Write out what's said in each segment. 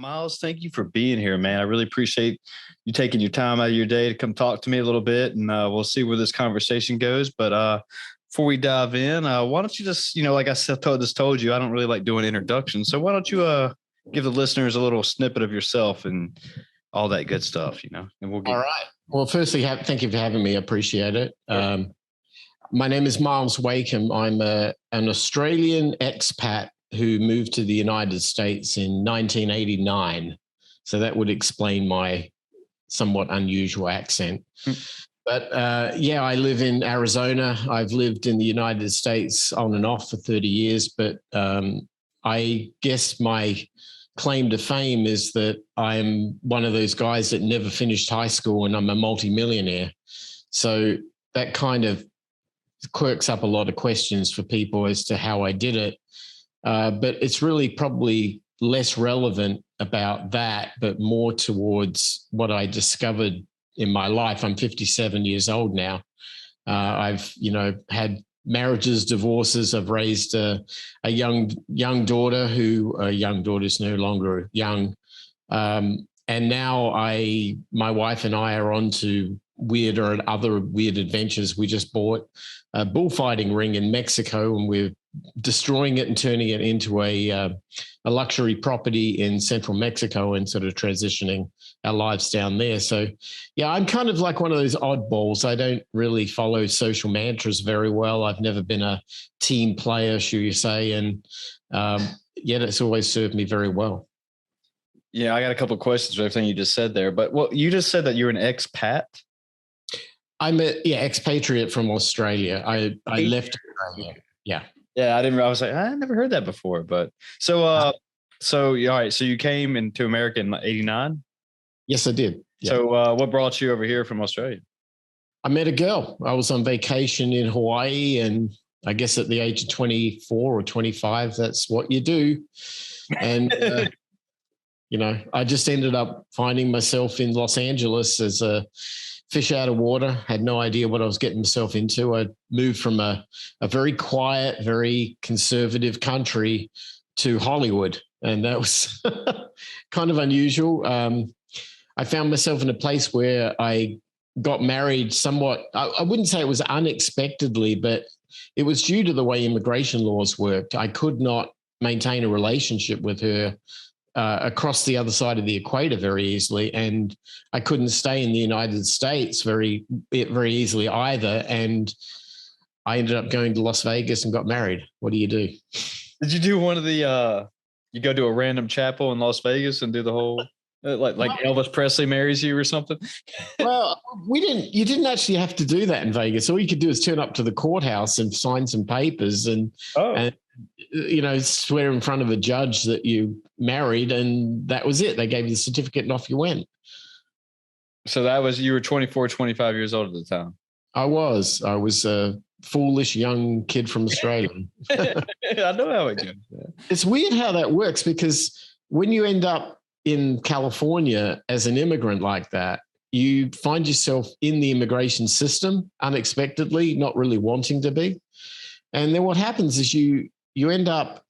Miles, thank you for being here, man. I really appreciate you taking your time out of your day to come talk to me a little bit, and we'll see where this conversation goes. But before we dive in, why don't you just, like I said, told you, I don't really like doing introductions. So why don't you give the listeners a little snippet of yourself and all that good stuff, and we'll get. All right. Well, firstly, thank you for having me. I appreciate it. Sure. My name is Myles Wakeham. I'm an Australian expat who moved to the United States in 1989. So that would explain my somewhat unusual accent. But I live in Arizona. I've lived in the United States on and off for 30 years. But I guess my claim to fame is that I'm one of those guys that never finished high school and I'm a multi-millionaire. So that kind of quirks up a lot of questions for people as to how I did it. But it's really probably less relevant about that, but more towards what I discovered in my life. I'm 57 years old now. I've, had marriages, divorces. I've raised a young daughter who young daughter's no longer young. And now my wife and I are on to other weird adventures. We just bought a bullfighting ring in Mexico, and we're destroying it and turning it into a luxury property in central Mexico and sort of transitioning our lives down there. So, yeah, I'm kind of like one of those oddballs. I don't really follow social mantras very well. I've never been a team player, should you say, and yet it's always served me very well. Yeah, I got a couple of questions for everything you just said there. But you just said that you're an expat. I'm expatriate from Australia. I left Australia. Yeah. Yeah, I was like, I never heard that before. But so all right. So you came into America in '89? Yes, I did. Yeah. So what brought you over here from Australia? I met a girl. I was on vacation in Hawaii, and I guess at the age of 24 or 25, that's what you do. And I just ended up finding myself in Los Angeles as a fish out of water. Had no idea what I was getting myself into. I moved from a very quiet, very conservative country to Hollywood, and that was kind of unusual. I found myself in a place where I got married somewhat, I wouldn't say it was unexpectedly, but it was due to the way immigration laws worked. I could not maintain a relationship with her across the other side of the equator very easily. And I couldn't stay in the United States very, very easily either. And I ended up going to Las Vegas and got married. What do you do? Did you do one of the, you go to a random chapel in Las Vegas and do the whole, like Elvis Presley marries you or something? Well, you didn't actually have to do that in Vegas. All you could do is turn up to the courthouse and sign some papers and swear in front of a judge that you married, and that was it. They gave you the certificate and off you went. So you were 24, 25 years old at the time. I was a foolish young kid from Australia. I know how it goes. Yeah. It's weird how that works, because when you end up in California as an immigrant like that, you find yourself in the immigration system unexpectedly, not really wanting to be. And then what happens is you end up,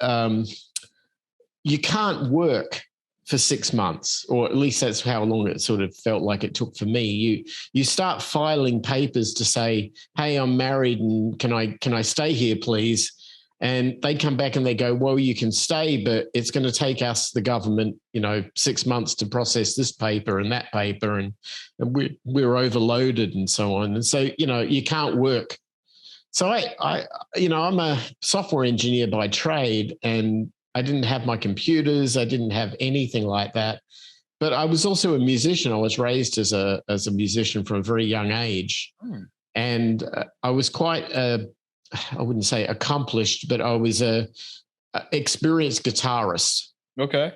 you can't work for 6 months, or at least that's how long it sort of felt like it took for me. You start filing papers to say, hey, I'm married and can I stay here, please? And they come back and they go, well, you can stay, but it's going to take us, the government, 6 months to process this paper and that paper. And we're overloaded and so on. And so, you can't work. So I'm a software engineer by trade, and I didn't have my computers. I didn't have anything like that. But I was also a musician. I was raised as a musician from a very young age. And I was quite, I wouldn't say accomplished, but I was a experienced guitarist. Okay.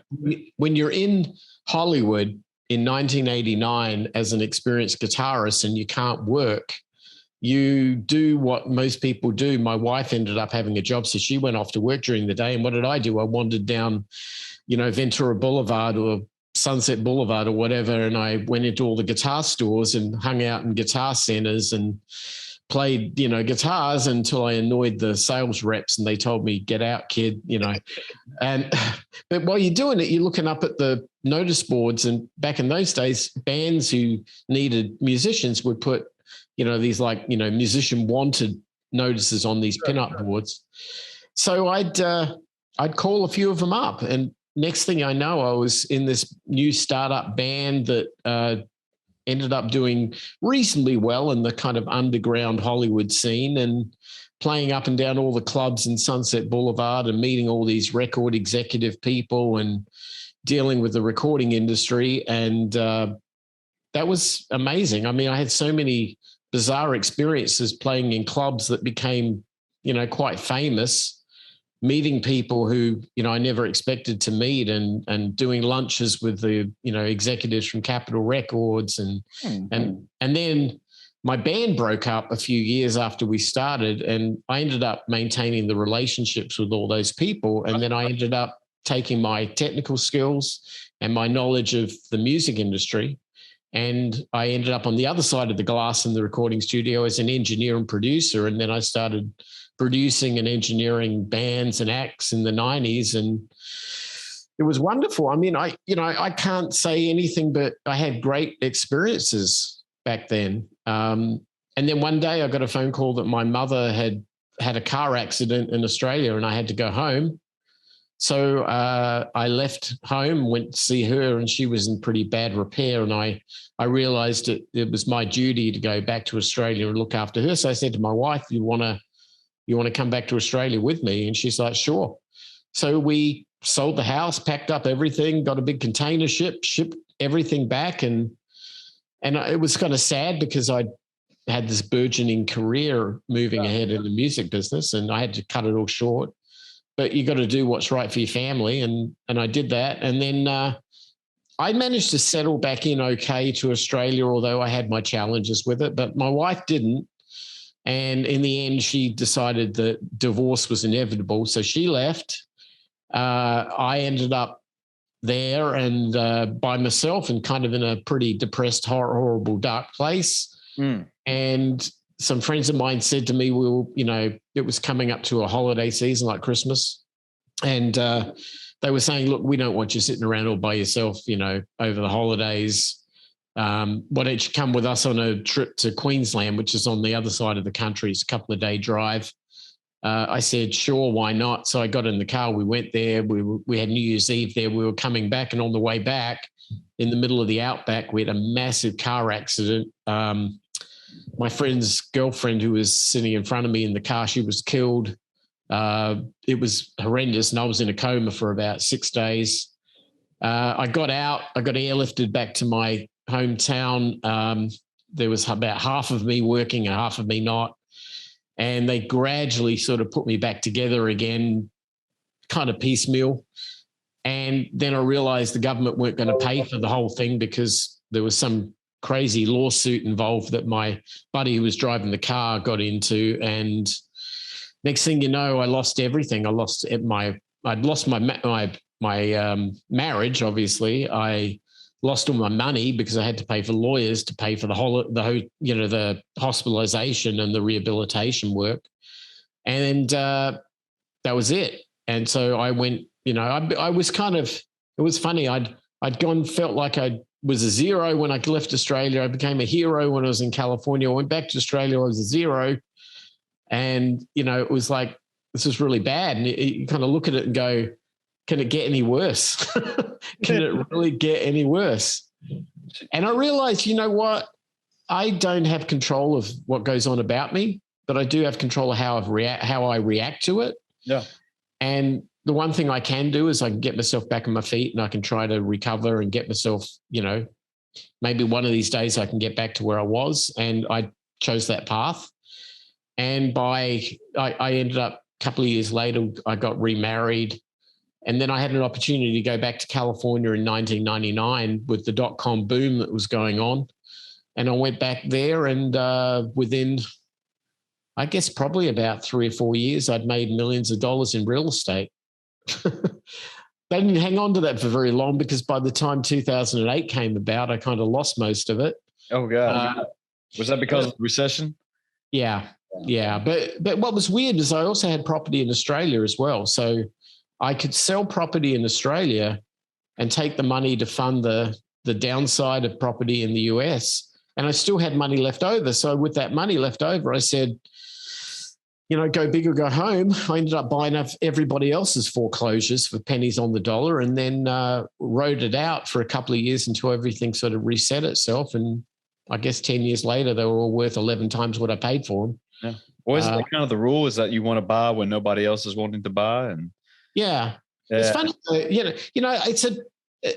When you're in Hollywood in 1989 as an experienced guitarist and you can't work, you do what most people do. My wife ended up having a job, so she went off to work during the day. And what did I do? I wandered down, Ventura Boulevard or Sunset Boulevard or whatever, and I went into all the guitar stores and hung out in guitar centers and played, guitars until I annoyed the sales reps and they told me, get out, kid, and But while you're doing it, you're looking up at the notice boards. And back in those days, bands who needed musicians would put, these musician wanted notices on these pinup boards. So I'd call a few of them up, and next thing I know, I was in this new startup band that ended up doing reasonably well in the kind of underground Hollywood scene, and playing up and down all the clubs in Sunset Boulevard and meeting all these record executive people and dealing with the recording industry. And that was amazing. I mean, I had so many bizarre experiences playing in clubs that became, quite famous, meeting people who, I never expected to meet, and doing lunches with the, executives from Capitol Records. And then my band broke up a few years after we started, and I ended up maintaining the relationships with all those people. And then I ended up taking my technical skills and my knowledge of the music industry, and I ended up on the other side of the glass in the recording studio as an engineer and producer. And then I started producing and engineering bands and acts in the 90s. And it was wonderful. I mean, I can't say anything, but I had great experiences back then. And then one day I got a phone call that my mother had a car accident in Australia and I had to go home. So I left home, went to see her, and she was in pretty bad repair. And I realized it was my duty to go back to Australia and look after her. So I said to my wife, you want to come back to Australia with me? And she's like, sure. So we sold the house, packed up everything, got a big container ship, shipped everything back. And it was kind of sad because I had this burgeoning career moving ahead in the music business, and I had to cut it all short. But you got to do what's right for your family. And I did that. And then I managed to settle back in okay to Australia, although I had my challenges with it, but my wife didn't. And in the end, she decided that divorce was inevitable. So she left. I ended up there and by myself, and kind of in a pretty depressed, horrible, dark place. And some friends of mine said to me, it was coming up to a holiday season like Christmas. And they were saying, look, we don't want you sitting around all by yourself, over the holidays. Why don't you come with us on a trip to Queensland, which is on the other side of the country. It's a couple of day drive. I said, sure, why not? So I got in the car. We went there. We had New Year's Eve there. We were coming back, and on the way back, in the middle of the outback, we had a massive car accident. My friend's girlfriend, who was sitting in front of me in the car, she was killed. It was horrendous, and I was in a coma for about 6 days. I got out. I got airlifted back to my hometown. There was about half of me working and half of me not. And they gradually sort of put me back together again, kind of piecemeal. And then I realized the government weren't going to pay for the whole thing because there was some crazy lawsuit involved that my buddy who was driving the car got into. And next thing you know, I lost everything. I'd lost my marriage. Obviously, I lost all my money because I had to pay for lawyers to pay for the hospitalization and the rehabilitation work. And that was it. And so I went, I was kind of, it was funny. I'd felt like I was a zero when I left Australia. I became a hero when I was in California. I went back to Australia. I was a zero. And, it was like, this is really bad. And you kind of look at it and go, can it get any worse? Can it really get any worse? And I realized, you know what? I don't have control of what goes on about me, but I do have control of how I react to it. Yeah. And the one thing I can do is I can get myself back on my feet, and I can try to recover and get myself, maybe one of these days I can get back to where I was. And I chose that path. And I ended up a couple of years later, I got remarried. And then I had an opportunity to go back to California in 1999 with the dot-com boom that was going on. And I went back there, and within, I guess, probably about 3 or 4 years, I'd made millions of dollars in real estate. They didn't hang on to that for very long because by the time 2008 came about, I kind of lost most of it. Oh, God. Was that because of the recession? Yeah. But what was weird is I also had property in Australia as well. So I could sell property in Australia and take the money to fund the downside of property in the US. And I still had money left over. So with that money left over, I said, go big or go home. I ended up buying up everybody else's foreclosures for pennies on the dollar, and then rode it out for a couple of years until everything sort of reset itself. And I guess 10 years later, they were all worth 11 times what I paid for them. Yeah. Well, isn't that kind of the rule, is that you want to buy when nobody else is wanting to buy? And it's funny, it's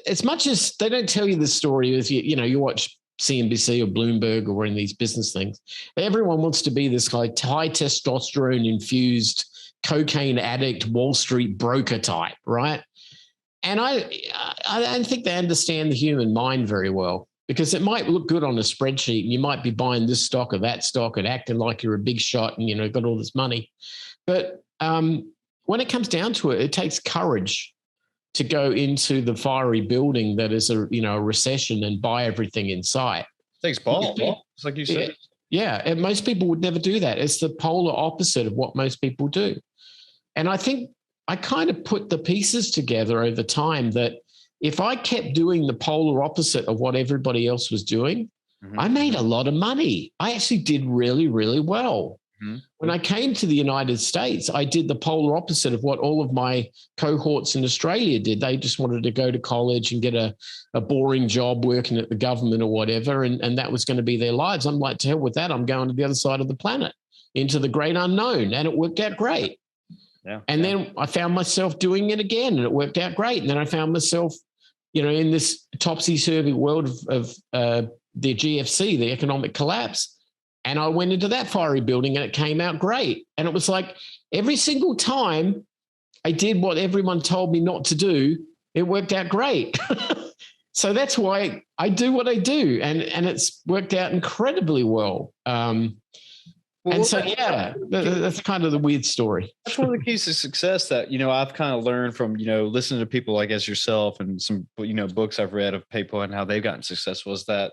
as much as they don't tell you the story as you watch CNBC or Bloomberg or in these business things, everyone wants to be this high testosterone infused cocaine addict Wall Street broker type, right? And I don't think they understand the human mind very well, because it might look good on a spreadsheet and you might be buying this stock or that stock and acting like you're a big shot and got all this money. But when it comes down to it, it takes courage to go into the fiery building that is a recession and buy everything in sight. It takes balls, it's like you said. Yeah, and most people would never do that. It's the polar opposite of what most people do. And I think I kind of put the pieces together over time that if I kept doing the polar opposite of what everybody else was doing, I made a lot of money. I actually did really, really well. When I came to the United States, I did the polar opposite of what all of my cohorts in Australia did. They just wanted to go to college and get a boring job working at the government or whatever, and that was going to be their lives. I'm like, to hell with that. I'm going to the other side of the planet into the great unknown, and it worked out great. Then I found myself doing it again, and it worked out great. And then I found myself, in this topsy-turvy world of the GFC, the economic collapse. And I went into that fiery building and it came out great. And it was like every single time I did what everyone told me not to do, it worked out great. So that's why I do what I do. And it's worked out incredibly well. That's kind of the weird story. That's one of the keys to success that, I've kind of learned from, listening to people like as yourself and some, books I've read of people and how they've gotten successful, is that,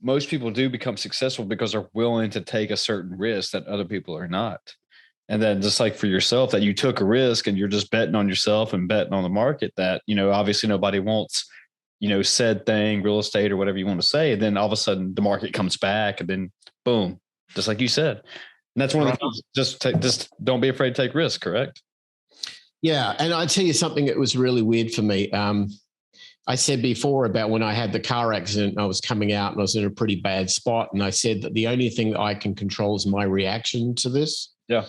most people do become successful because they're willing to take a certain risk that other people are not. And then just like for yourself, that you took a risk and you're just betting on yourself and betting on the market that, obviously nobody wants, said thing, real estate or whatever you want to say. And then all of a sudden the market comes back and then boom, just like you said. And that's one of the things, just don't be afraid to take risks, correct? Yeah. And I'll tell you something that was really weird for me. I said before about when I had the car accident, I was coming out and I was in a pretty bad spot. And I said that the only thing that I can control is my reaction to this. Yeah.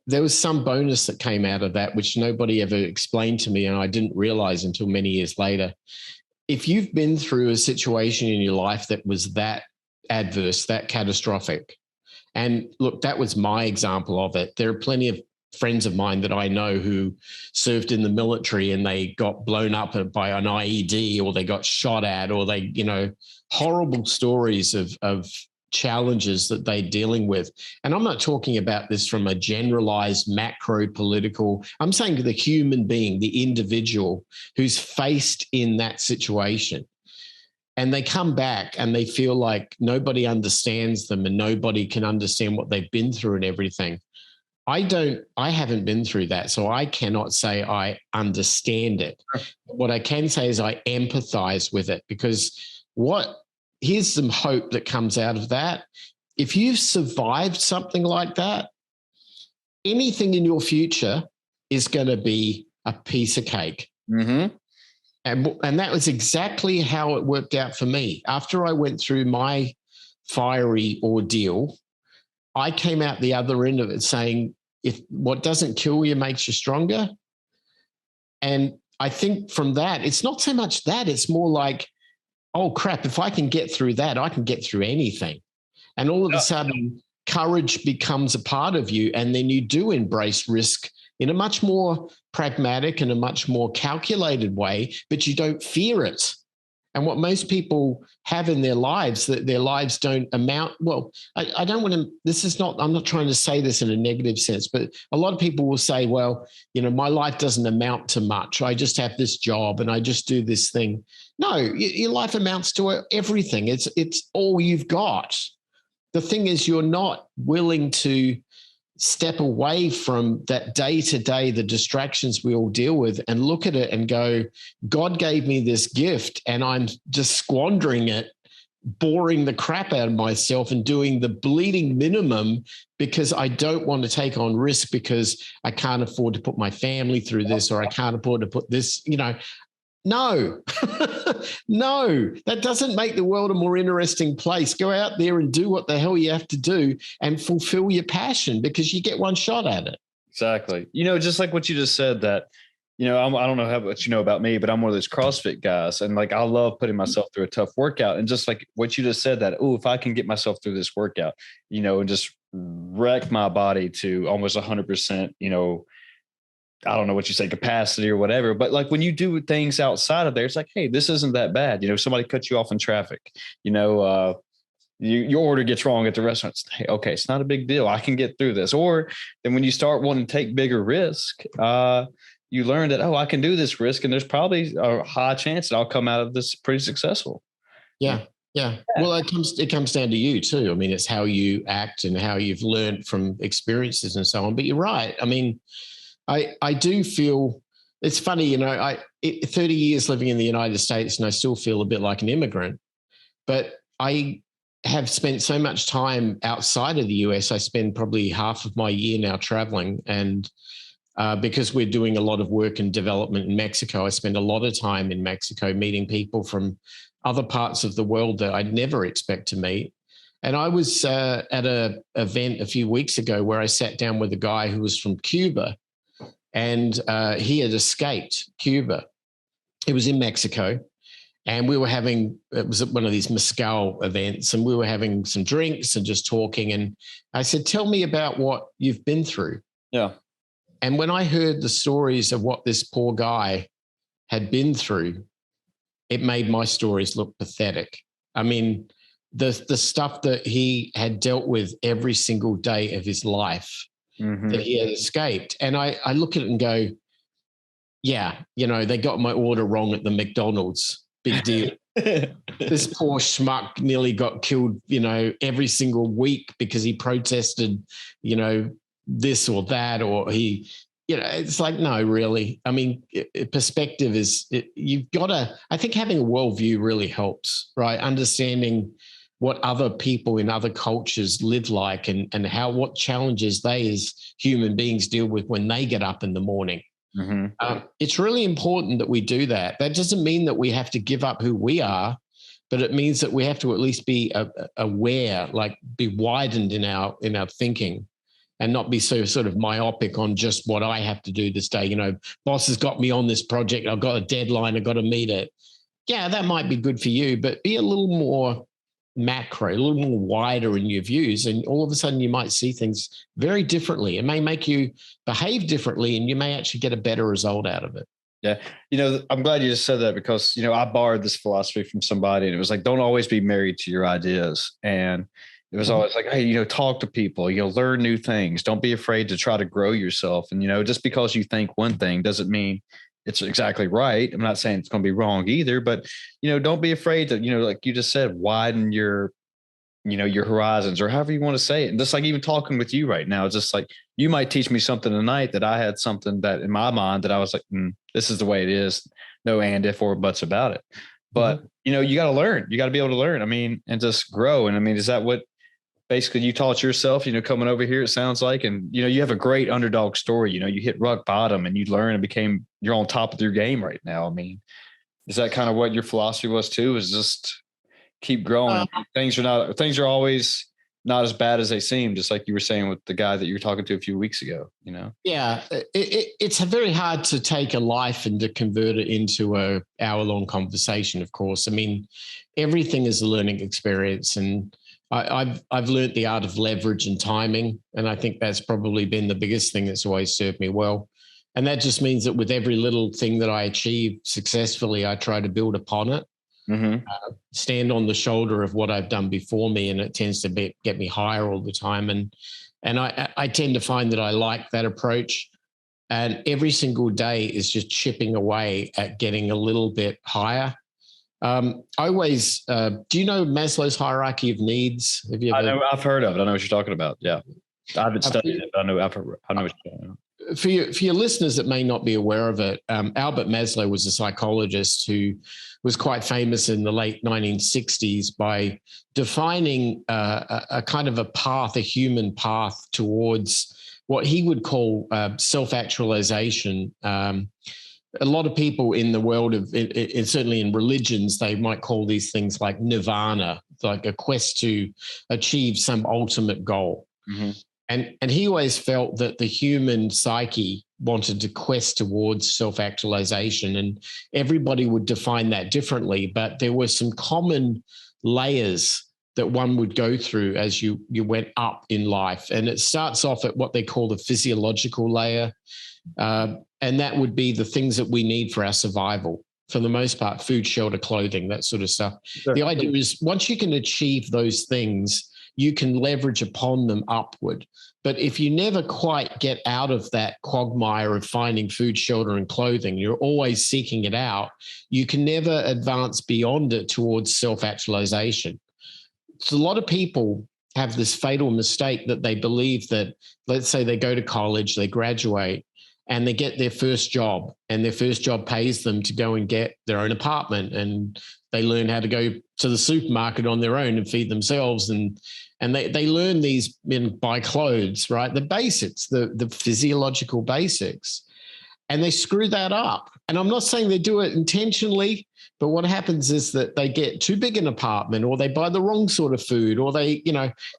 There was some bonus that came out of that, which nobody ever explained to me. And I didn't realize until many years later. If you've been through a situation in your life that was that adverse, that catastrophic, and look, that was my example of it. There are plenty of friends of mine that I know who served in the military and they got blown up by an IED, or they got shot at, or they, horrible stories of challenges that they're dealing with. And I'm not talking about this from a generalized macro political, I'm saying to the human being, the individual who's faced in that situation. And they come back and they feel like nobody understands them and nobody can understand what they've been through and everything. I haven't been through that, so I cannot say I understand it. What I can say is I empathize with it, because here's some hope that comes out of that. If you've survived something like that, anything in your future is going to be a piece of cake. And that was exactly how it worked out for me. After I went through my fiery ordeal, I came out the other end of it saying, if what doesn't kill you makes you stronger. And I think from that, it's not so much that, it's more like, oh crap, if I can get through that, I can get through anything. And all of a sudden, courage becomes a part of you. And then you do embrace risk in a much more pragmatic and a much more calculated way, but you don't fear it. And what most people have in their lives, that their lives don't amount, well, I don't want to, I'm not trying to say this in a negative sense, but a lot of people will say, well, my life doesn't amount to much. I just have this job and I just do this thing. No, your life amounts to everything. It's all you've got. The thing is, you're not willing to step away from that day to day, the distractions we all deal with, and look at it and go, God gave me this gift and I'm just squandering it, boring the crap out of myself and doing the bleeding minimum because I don't want to take on risk because I can't afford to put my family through this, or I can't afford to put this, no, no, that doesn't make the world a more interesting place. Go out there and do what the hell you have to do and fulfill your passion, because you get one shot at it. Exactly. Just like what you just said, that, I don't know how much you know about me, but I'm one of those CrossFit guys. And like, I love putting myself through a tough workout. And just like what you just said, that, if I can get myself through this workout, and just wreck my body to almost 100%, I don't know what you say, capacity or whatever, but like when you do things outside of there, it's like, hey, this isn't that bad. Somebody cuts you off in traffic, your order gets wrong at the restaurant. It's, hey, okay, it's not a big deal. I can get through this. Or then when you start wanting to take bigger risk, you learn that, I can do this risk, and there's probably a high chance that I'll come out of this pretty successful. Yeah. Yeah. Well, it comes down to you too. I mean, it's how you act and how you've learned from experiences and so on. But you're right. I mean, I do feel it's funny, 30 years living in the United States, and I still feel a bit like an immigrant, but I have spent so much time outside of the US. I spend probably half of my year now traveling, and because we're doing a lot of work and development in Mexico, I spend a lot of time in Mexico meeting people from other parts of the world that I'd never expect to meet. And I was at an event a few weeks ago where I sat down with a guy who was from Cuba, and he had escaped Cuba. He was in Mexico, and it was at one of these mezcal events, and we were having some drinks and just talking. And I said, tell me about what you've been through. Yeah. And when I heard the stories of what this poor guy had been through, it made my stories look pathetic. I mean, the stuff that he had dealt with every single day of his life, that he had escaped. And I look at it and go, yeah, they got my order wrong at the McDonald's. Big deal. This poor schmuck nearly got killed, every single week because he protested, this or that, or he, it's like, no, really. I mean, perspective you've got to, I think having a worldview really helps, right? Understanding what other people in other cultures live like, and what challenges they as human beings deal with when they get up in the morning. It's really important that we do that. That doesn't mean that we have to give up who we are, but it means that we have to at least be aware, like be widened in our thinking, and not be so sort of myopic on just what I have to do this day. Boss has got me on this project. I've got a deadline. I've got to meet it. Yeah, that might be good for you, but be a little more macro, a little more wider in your views, and all of a sudden you might see things very differently. It may make you behave differently, and you may actually get a better result out of it. Yeah. I'm glad you just said that, because, I borrowed this philosophy from somebody, and it was like, don't always be married to your ideas. And it was always like, hey, talk to people, learn new things. Don't be afraid to try to grow yourself. And, just because you think one thing doesn't mean it's exactly right. I'm not saying it's going to be wrong either, but, don't be afraid to, like you just said, widen your horizons, or however you want to say it. And just like even talking with you right now, it's just like, you might teach me something tonight that I had something that in my mind that I was like, this is the way it is. No and, if, or buts about it. But, you got to learn. You got to be able to learn. I mean, and just grow. And I mean, is that what basically you taught yourself, coming over here, it sounds like? And, you have a great underdog story. You hit rock bottom and you learn and you're on top of your game right now. I mean, is that kind of what your philosophy was too? Is just keep growing. Things are always not as bad as they seem, just like you were saying with the guy that you were talking to a few weeks ago, Yeah. It's very hard to take a life and to convert it into a hour-long conversation, of course. I mean, everything is a learning experience, and I've learned the art of leverage and timing. And I think that's probably been the biggest thing that's always served me well. And that just means that with every little thing that I achieve successfully, I try to build upon it. Stand on the shoulder of what I've done before me, and it tends to get me higher all the time. And I tend to find that I like that approach. And every single day is just chipping away at getting a little bit higher. I always, do you know Maslow's hierarchy of needs? Have you ever? I know, I've heard of it. I know what you're talking about. Yeah. I haven't studied it, but I know what you're talking about. For your listeners that may not be aware of it, Albert Maslow was a psychologist who was quite famous in the late 1960s by defining a kind of a path, a human path towards what he would call self-actualization. A lot of people in the world of, certainly in religions, they might call these things like nirvana, like a quest to achieve some ultimate goal. Mm-hmm. And he always felt that the human psyche wanted to quest towards self-actualization, and everybody would define that differently. But there were some common layers that one would go through as you went up in life. And it starts off at what they call the physiological layer. And that would be the things that we need for our survival. For the most part, food, shelter, clothing, that sort of stuff. Sure. The idea is once you can achieve those things, you can leverage upon them upward. But if you never quite get out of that quagmire of finding food, shelter, and clothing, you're always seeking it out, you can never advance beyond it towards self-actualization. So a lot of people have this fatal mistake that they believe that, let's say they go to college, they graduate, and they get their first job, and their first job pays them to go and get their own apartment, and they learn how to go to the supermarket on their own and feed themselves, and they learn these buy clothes, right? The basics, the physiological basics, and they screw that up. And I'm not saying they do it intentionally, but what happens is that they get too big an apartment, or they buy the wrong sort of food, or they,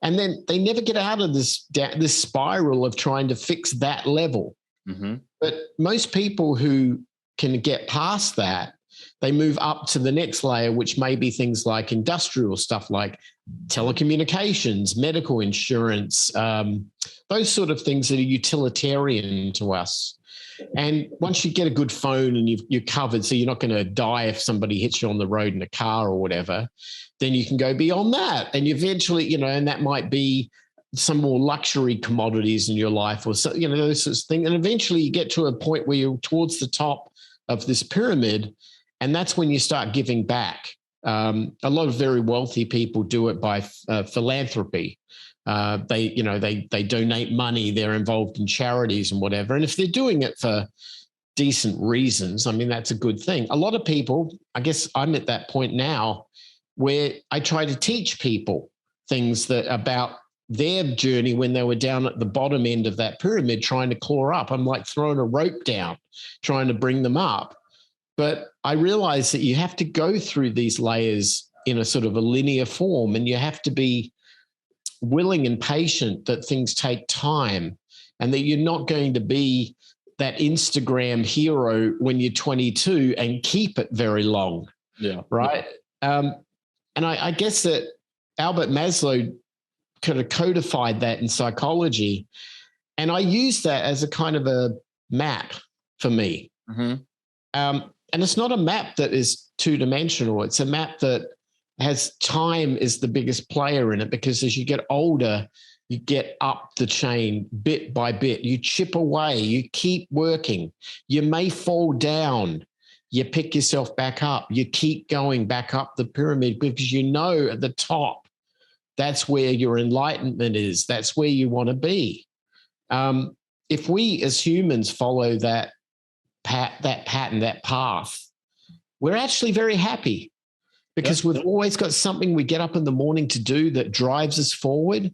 and then they never get out of this spiral of trying to fix that level. Mm-hmm. But most people who can get past that, they move up to the next layer, which may be things like industrial stuff like telecommunications, medical insurance, those sort of things that are utilitarian to us. And once you get a good phone and you're covered, so you're not going to die if somebody hits you on the road in a car or whatever, then you can go beyond that. And eventually, and that might be some more luxury commodities in your life, or so, those sorts of things. And eventually you get to a point where you're towards the top of this pyramid, and that's when you start giving back. A lot of very wealthy people do it by philanthropy. They donate money, they're involved in charities and whatever. And if they're doing it for decent reasons, I mean, that's a good thing. A lot of people, I guess I'm at that point now where I try to teach people things that about their journey when they were down at the bottom end of that pyramid trying to claw up. I'm like throwing a rope down, trying to bring them up. But I realize that you have to go through these layers in a sort of a linear form, and you have to be willing and patient that things take time, and that you're not going to be that Instagram hero when you're 22 and keep it very long. Yeah. Right. And I guess that Albert Maslow kind of codified that in psychology. And I use that as a kind of a map for me. Mm-hmm. And it's not a map that is two-dimensional. It's a map that has time as the biggest player in it, because as you get older, you get up the chain bit by bit. You chip away, you keep working. You may fall down. You pick yourself back up. You keep going back up the pyramid, because at the top, that's where your enlightenment is. That's where you want to be. If we as humans follow that pattern, that path, we're actually very happy, because we've always got something we get up in the morning to do that drives us forward.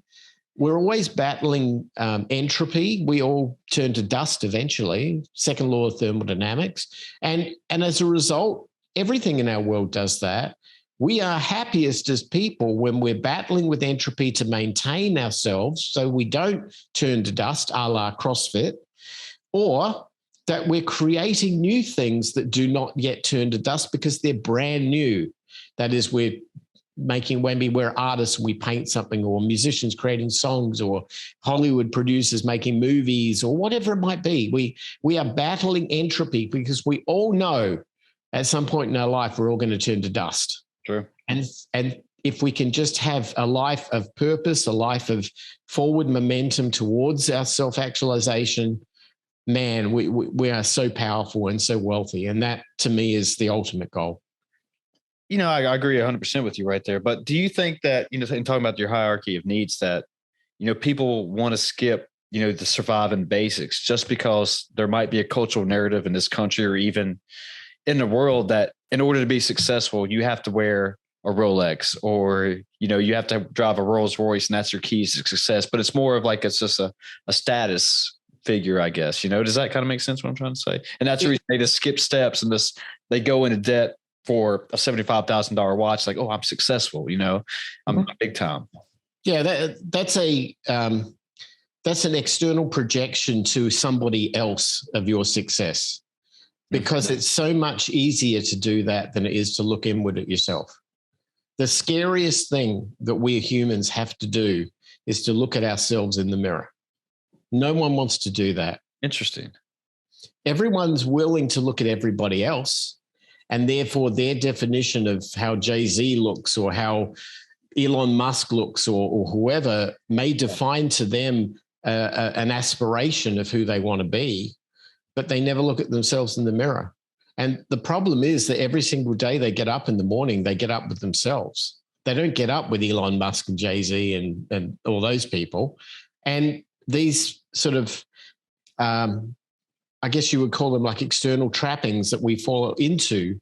We're always battling entropy. We all turn to dust eventually, second law of thermodynamics. And as a result, everything in our world does that. We are happiest as people when we're battling with entropy to maintain ourselves so we don't turn to dust, a la CrossFit, or that we're creating new things that do not yet turn to dust because they're brand new. That is, we're making, maybe we're artists, we paint something, or musicians creating songs, or Hollywood producers making movies, or whatever it might be. We are battling entropy because we all know at some point in our life we're all going to turn to dust. True. And if we can just have a life of purpose, a life of forward momentum towards our self-actualization, man, we are so powerful and so wealthy. And that, to me, is the ultimate goal. I agree 100% with you right there. But do you think that, in talking about your hierarchy of needs, that, people want to skip, the surviving basics just because there might be a cultural narrative in this country or even in the world that in order to be successful, you have to wear a Rolex or, you have to drive a Rolls Royce and that's your keys to success. But it's more of like, it's just a status figure, I guess, does that kind of make sense what I'm trying to say? And that's the reason they just skip steps and they go into debt for a $75,000 watch. Like, oh, I'm successful, I'm big time. Yeah. That's an external projection to somebody else of your success, because it's so much easier to do that than it is to look inward at yourself. The scariest thing that we humans have to do is to look at ourselves in the mirror. No one wants to do that. Interesting. Everyone's willing to look at everybody else, and therefore their definition of how Jay-Z looks or how Elon Musk looks or whoever may define to them an aspiration of who they want to be, but they never look at themselves in the mirror. And the problem is that every single day they get up in the morning, they get up with themselves. They don't get up with Elon Musk and Jay-Z and all those people. And these sort of, I guess you would call them like external trappings that we fall into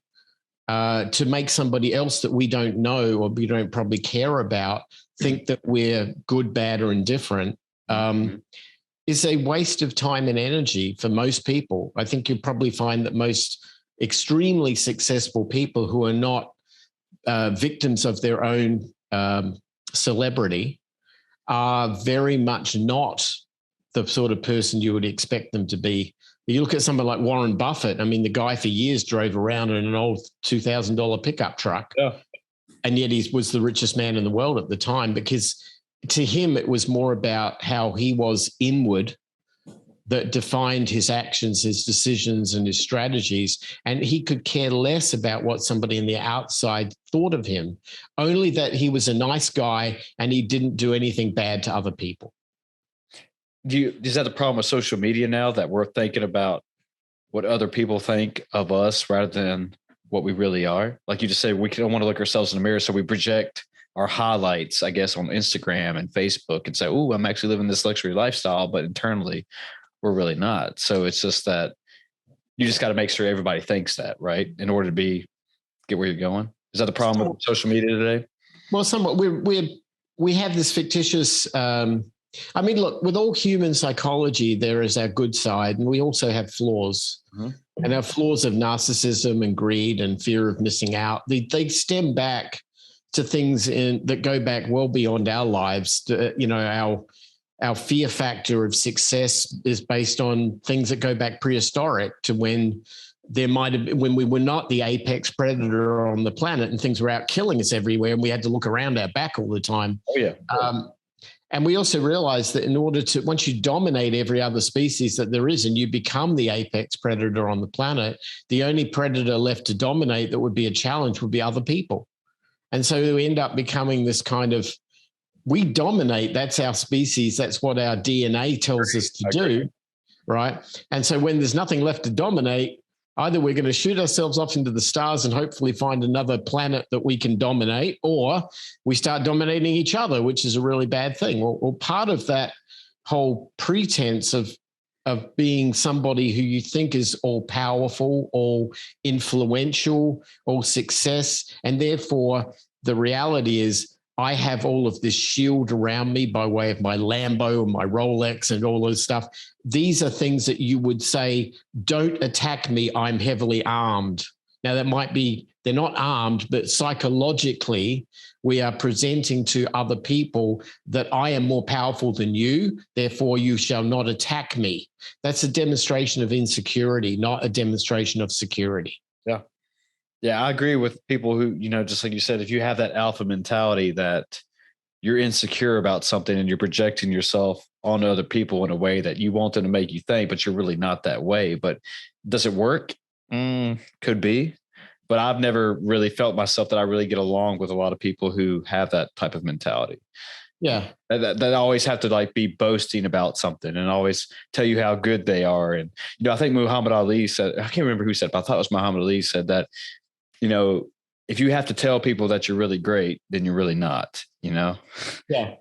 to make somebody else that we don't know or we don't probably care about think that we're good, bad, or indifferent. Is a waste of time and energy for most people. I think you'll probably find that most extremely successful people who are not victims of their own celebrity are very much not the sort of person you would expect them to be. You look at someone like Warren Buffett. I mean, the guy for years drove around in an old $2,000 pickup truck, and yet he was the richest man in the world at the time, because to him, it was more about how he was inward that defined his actions, his decisions, and his strategies. And he could care less about what somebody on the outside thought of him, only that he was a nice guy and he didn't do anything bad to other people. Is that the problem with social media now, that we're thinking about what other people think of us rather than what we really are? Like you just said, we don't want to look ourselves in the mirror, so we project our highlights, I guess, on Instagram and Facebook and say, oh, I'm actually living this luxury lifestyle, but internally we're really not. So it's just that you just got to make sure everybody thinks that, right? In order to get where you're going. Is that the problem with social media today? Well, somewhat. We have this fictitious, I mean, look, with all human psychology, there is our good side, and we also have flaws. And our flaws of narcissism and greed and fear of missing out, they stem back to things that go back well beyond our lives. Our fear factor of success is based on things that go back prehistoric to when we were not the apex predator on the planet and things were out killing us everywhere and we had to look around our back all the time. Oh, yeah. And we also realized that in order to, once you dominate every other species that there is and you become the apex predator on the planet, the only predator left to dominate that would be a challenge would be other people. And so we end up becoming this kind of, we dominate, that's our species, that's what our DNA tells us to do, right? And so when there's nothing left to dominate, either we're going to shoot ourselves off into the stars and hopefully find another planet that we can dominate, or we start dominating each other, which is a really bad thing. Well, part of that whole pretense of being somebody who you think is all powerful, all influential, all success, and therefore the reality is I have all of this shield around me by way of my Lambo and my Rolex and all those stuff. These are things that you would say, don't attack me, I'm heavily armed. Now that might be, they're not armed, but psychologically we are presenting to other people that I am more powerful than you, therefore you shall not attack me. That's a demonstration of insecurity, not a demonstration of security. Yeah. Yeah, I agree with people who, just like you said, if you have that alpha mentality that you're insecure about something and you're projecting yourself on other people in a way that you want them to make you think, but you're really not that way. But does it work? Could be. But I've never really felt myself that I really get along with a lot of people who have that type of mentality. Yeah. That always have to like be boasting about something and always tell you how good they are. And, I think Muhammad Ali said, I can't remember who said, but I thought it was Muhammad Ali said that, if you have to tell people that you're really great, then you're really not, Yeah.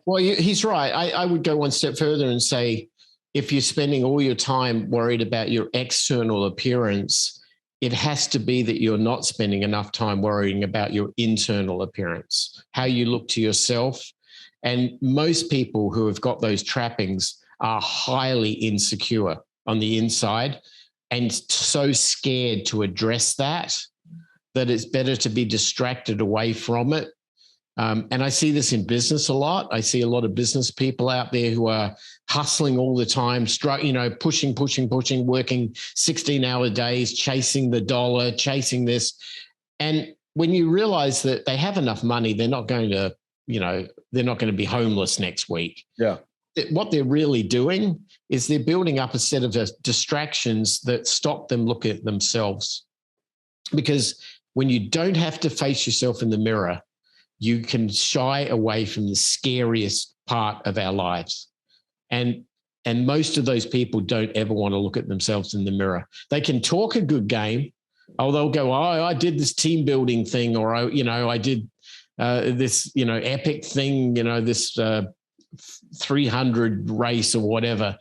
Well, he's right. I would go one step further and say, if you're spending all your time worried about your external appearance, it has to be that you're not spending enough time worrying about your internal appearance, how you look to yourself. And most people who have got those trappings are highly insecure on the inside and so scared to address that it's better to be distracted away from it. And I see this in business a lot. I see a lot of business people out there who are hustling all the time, pushing, working 16-hour days, chasing the dollar, chasing this. And when you realize that they have enough money, they're not going to be homeless next week. Yeah. What they're really doing is they're building up a set of distractions that stop them looking at themselves. Because when you don't have to face yourself in the mirror, you can shy away from the scariest part of our lives. And most of those people don't ever want to look at themselves in the mirror. They can talk a good game. Oh, they'll go, I did this team building thing, or, I did this, epic thing, this 300 race or whatever.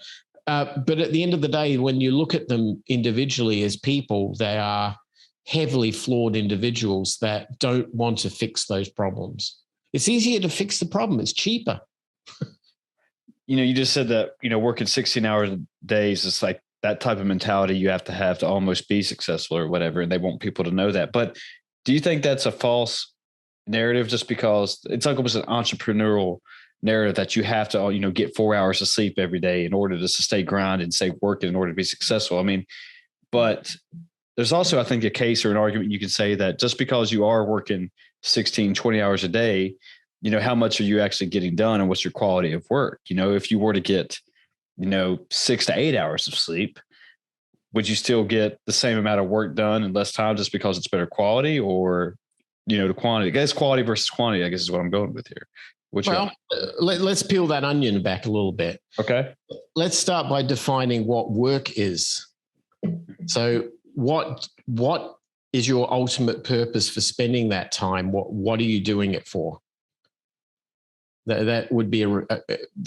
But at the end of the day, when you look at them individually as people, they are heavily flawed individuals that don't want to fix those problems. It's easier to fix the problem. It's cheaper. You just said that, working 16-hour days is like that type of mentality you have to almost be successful or whatever. And they want people to know that. But do you think that's a false narrative, just because it's like almost an entrepreneurial narrative that you have to, get 4 hours of sleep every day in order to stay grounded and stay working in order to be successful? I mean, but there's also, I think, a case or an argument you could say that just because you are working 16, 20 hours a day, how much are you actually getting done and what's your quality of work? If you were to get, 6 to 8 hours of sleep, would you still get the same amount of work done in less time just because it's better quality, or, the quantity? I guess quality versus quantity, I guess, is what I'm going with here. Let's peel that onion back a little bit. Okay. Let's start by defining what work is. So what is your ultimate purpose for spending that time? What are you doing it for? That would be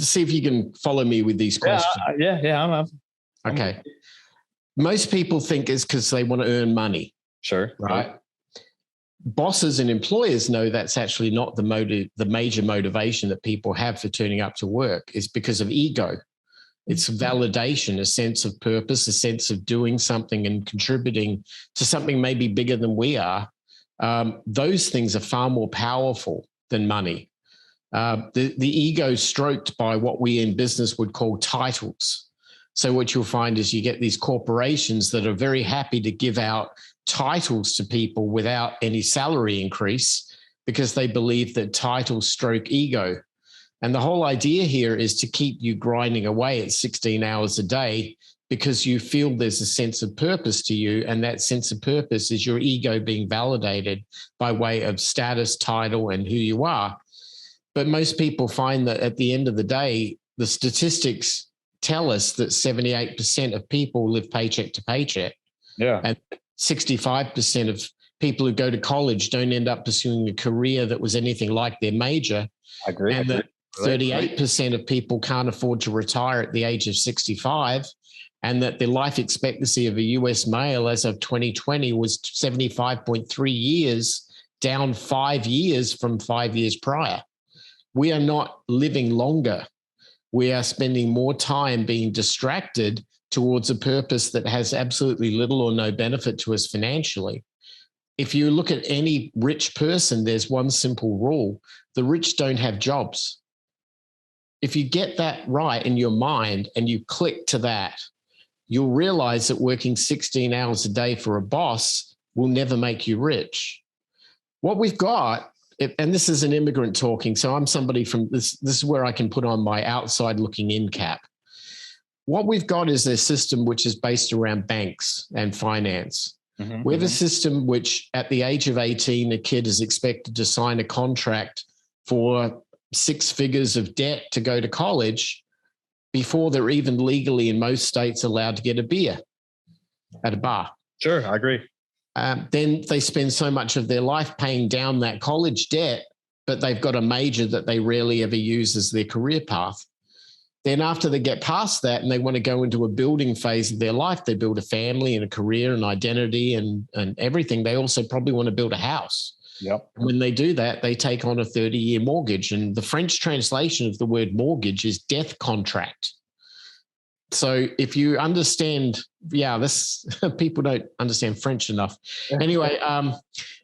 see if you can follow me with these questions. Yeah. Okay. Most people think it's because they want to earn money. Sure. Right. Bosses and employers know that's actually not the major motivation that people have for turning up to work. It's because of ego. It's validation, a sense of purpose, a sense of doing something and contributing to something maybe bigger than we are. Those things are far more powerful than money. The ego is stroked by what we in business would call titles. So what you'll find is you get these corporations that are very happy to give out titles to people without any salary increase because they believe that titles stroke ego. And the whole idea here is to keep you grinding away at 16 hours a day because you feel there's a sense of purpose to you. And that sense of purpose is your ego being validated by way of status, title, and who you are. But most people find that at the end of the day, the statistics tell us that 78% of people live paycheck to paycheck. Yeah. And 65% of people who go to college don't end up pursuing a career that was anything like their major. I agree. And that 38% of people can't afford to retire at the age of 65, and that the life expectancy of a US male as of 2020 was 75.3 years, down 5 years from 5 years prior. We are not living longer. We are spending more time being distracted towards a purpose that has absolutely little or no benefit to us financially. If you look at any rich person, there's one simple rule. The rich don't have jobs. If you get that right in your mind and you click to that, you'll realize that working 16 hours a day for a boss will never make you rich. What we've got, and this is an immigrant talking, so I'm somebody from this is where I can put on my outside looking in cap. What we've got is a system which is based around banks and finance. Mm-hmm, we have a system which at the age of 18, a kid is expected to sign a contract for 6 figures of debt to go to college before they're even legally in most states allowed to get a beer at a bar. Sure, I agree. then they spend so much of their life paying down that college debt, but they've got a major that they rarely ever use as their career path. Then after they get past that and they want to go into a building phase of their life, they build a family and a career and identity and everything. They also probably want to build a house. Yep. And when they do that, they take on a 30-year mortgage. And the French translation of the word mortgage is death contract. So if you understand, this people don't understand French enough. Anyway,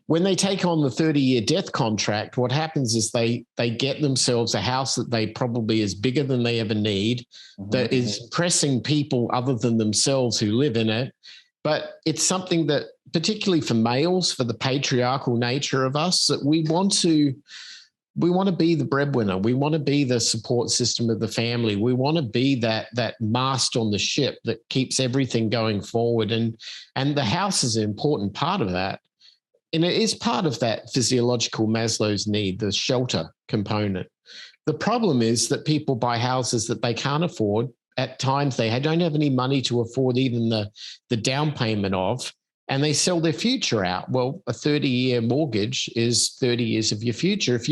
when they take on the 30-year death contract, what happens is they get themselves a house that they probably is bigger than they ever need, that is pressing people other than themselves who live in it. But it's something that, particularly for males, for the patriarchal nature of us, that we want to be the breadwinner. We want to be the support system of the family. We want to be that mast on the ship that keeps everything going forward. And the house is an important part of that. And it is part of that physiological Maslow's need, the shelter component. The problem is that people buy houses that they can't afford. At times, they don't have any money to afford even the down payment of, and they sell their future out. Well, a 30-year mortgage is 30 years of your future. If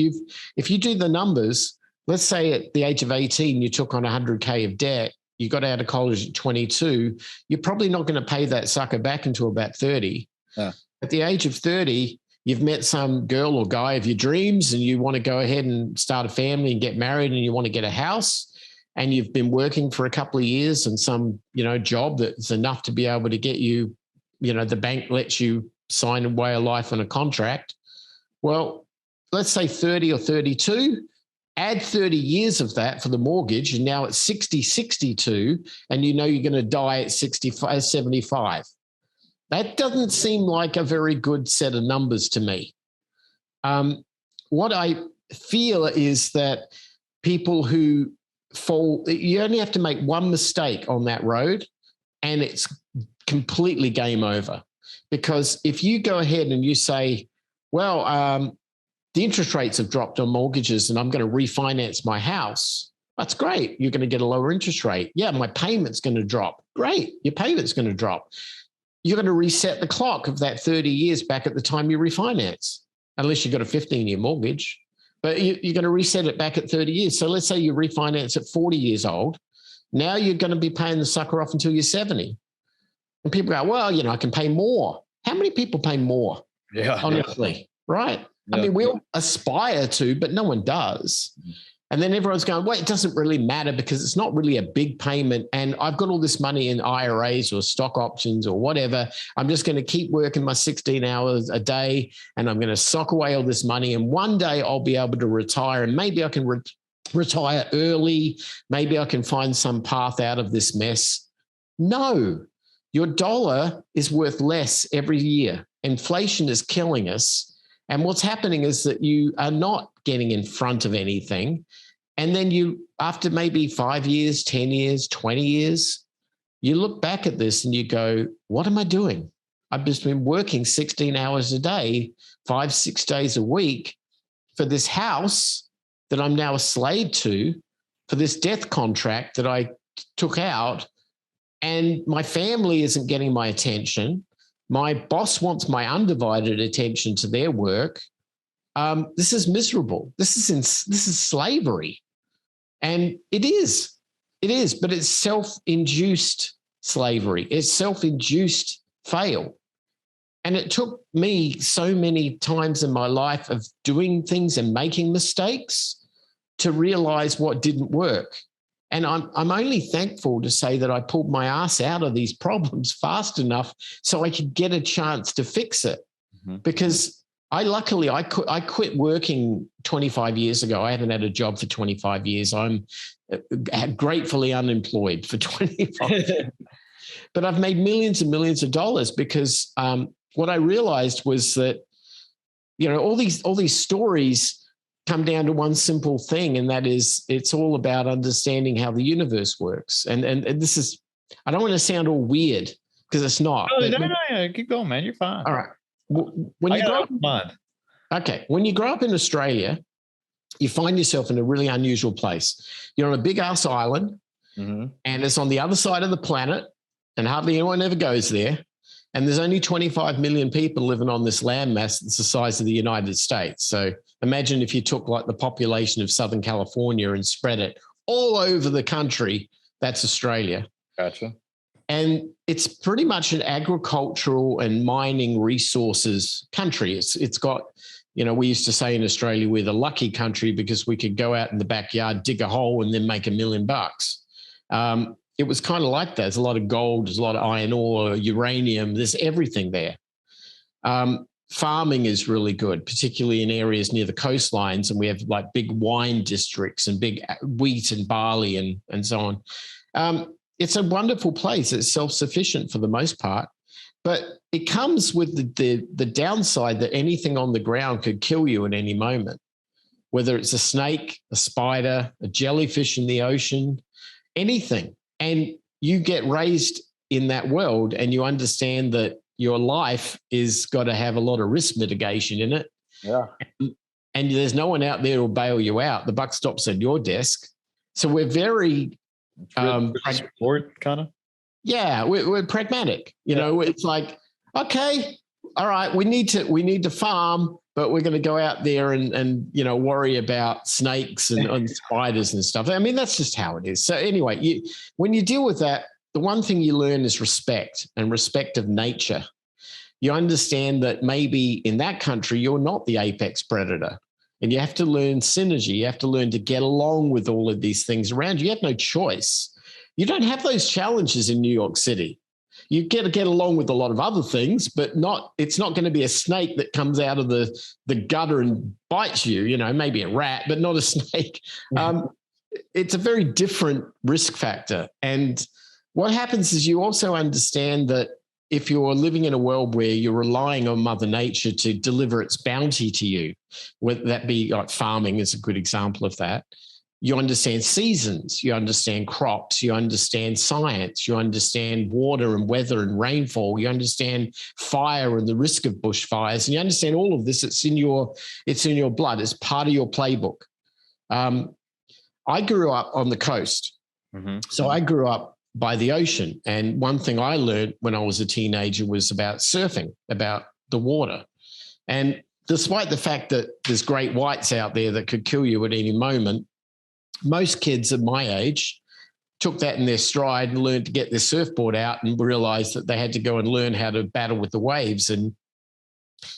you do the numbers, let's say at the age of 18, you took on $100K of debt, you got out of college at 22, you're probably not going to pay that sucker back until about 30. Yeah. At the age of 30, you've met some girl or guy of your dreams and you want to go ahead and start a family and get married and you want to get a house, and you've been working for a couple of years and some, job that's enough to be able to get you, the bank lets you sign away a life on a contract. Well, let's say 30 or 32, add 30 years of that for the mortgage, and now it's 60, 62, and you're going to die at 65, 75. That doesn't seem like a very good set of numbers to me. What I feel is that people who fall, you only have to make one mistake on that road and it's completely game over. Because if you go ahead and you say, well, the interest rates have dropped on mortgages and I'm going to refinance my house, that's great. You're going to get a lower interest rate. Yeah, my payment's going to drop. Great. Your payment's going to drop. You're going to reset the clock of that 30 years back at the time you refinance, unless you've got a 15-year mortgage. But you're going to reset it back at 30 years. So let's say you refinance at 40 years old. Now you're going to be paying the sucker off until you're 70. And people go, well, I can pay more. How many people pay more? Yeah, honestly, right? Yeah. I mean, we all aspire to, but no one does. And then everyone's going, well, it doesn't really matter because it's not really a big payment. And I've got all this money in IRAs or stock options or whatever. I'm just going to keep working my 16 hours a day and I'm going to sock away all this money. And one day I'll be able to retire, and maybe I can retire early. Maybe I can find some path out of this mess. No, your dollar is worth less every year. Inflation is killing us. And what's happening is that you are not getting in front of anything. And then you, after maybe 5 years, 10 years, 20 years, you look back at this and you go, what am I doing? I've just been working 16 hours a day, 5-6 days a week for this house that I'm now a slave to, for this death contract that I took out. And my family isn't getting my attention. My boss wants my undivided attention to their work. This is miserable. This is slavery. And it is, but it's self-induced slavery. It's self-induced fail. And it took me so many times in my life of doing things and making mistakes to realize what didn't work. And I'm only thankful to say that I pulled my ass out of these problems fast enough so I could get a chance to fix it. Mm-hmm. Because I quit working 25 years ago. I haven't had a job for 25 years. I'm gratefully unemployed for 25. But I've made millions and millions of dollars because what I realized was that, all these stories come down to one simple thing, and that is it's all about understanding how the universe works. And this is, I don't want to sound all weird because it's not. Oh, no, keep going, man. You're fine. All right. When you grow up, when you grow up in Australia, you find yourself in a really unusual place. You're on a big ass island, mm-hmm. and it's on the other side of the planet, and hardly anyone ever goes there. And there's only 25 million people living on this landmass that's the size of the United States. So imagine if you took like the population of Southern California and spread it all over the country, that's Australia. Gotcha. And it's pretty much an agricultural and mining resources country. It's got, we used to say in Australia, we're the lucky country because we could go out in the backyard, dig a hole, and then make $1 million. It was kind of like that. There's a lot of gold, there's a lot of iron ore, uranium, there's everything there. Farming is really good, particularly in areas near the coastlines. And we have like big wine districts and big wheat and barley and so on. It's a wonderful place. It's self-sufficient for the most part, but it comes with the downside that anything on the ground could kill you at any moment, whether it's a snake, a spider, a jellyfish in the ocean, anything. And you get raised in that world and you understand that your life is got to have a lot of risk mitigation in it. Yeah. And there's no one out there who'll bail you out. The buck stops at your desk. So we're very sport kind of. Yeah, we're pragmatic. It's like, okay, all right, we need to farm, but we're going to go out there and worry about snakes and spiders and stuff. I mean, that's just how it is. So anyway, when you deal with that, the one thing you learn is respect of nature. You understand that maybe in that country, you're not the apex predator. And you have to learn synergy. You have to learn to get along with all of these things around you. You have no choice. You don't have those challenges in New York City. You get to get along with a lot of other things, but it's not going to be a snake that comes out of the gutter and bites you, maybe a rat, but not a snake. It's a very different risk factor. And what happens is you also understand that if you're living in a world where you're relying on Mother Nature to deliver its bounty to you, whether that be like farming is a good example of that, you understand seasons, you understand crops, you understand science, you understand water and weather and rainfall, you understand fire and the risk of bushfires, and you understand all of this. It's in your blood. It's part of your playbook. I grew up on the coast. Mm-hmm. So I grew up by the ocean. And one thing I learned when I was a teenager was about surfing, about the water. And despite the fact that there's great whites out there that could kill you at any moment, most kids of my age took that in their stride and learned to get their surfboard out and realized that they had to go and learn how to battle with the waves. And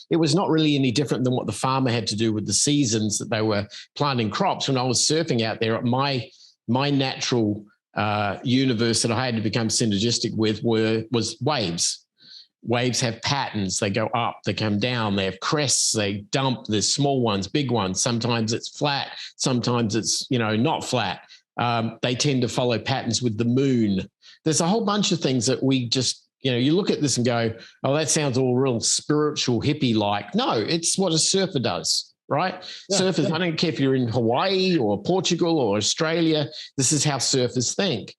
it was not really any different than what the farmer had to do with the seasons that they were planting crops. When I was surfing out there, my natural universe that I had to become synergistic with was waves. Waves have patterns. They go up, they come down, they have crests, they dump. There's small ones, big ones. Sometimes it's flat, sometimes it's not flat. They tend to follow patterns with the moon. There's a whole bunch of things that we just, you look at this and go, oh, that sounds all real spiritual hippie-like. No, it's what a surfer does, right? Yeah, surfers, yeah. I don't care if you're in Hawaii or Portugal or Australia, this is how surfers think.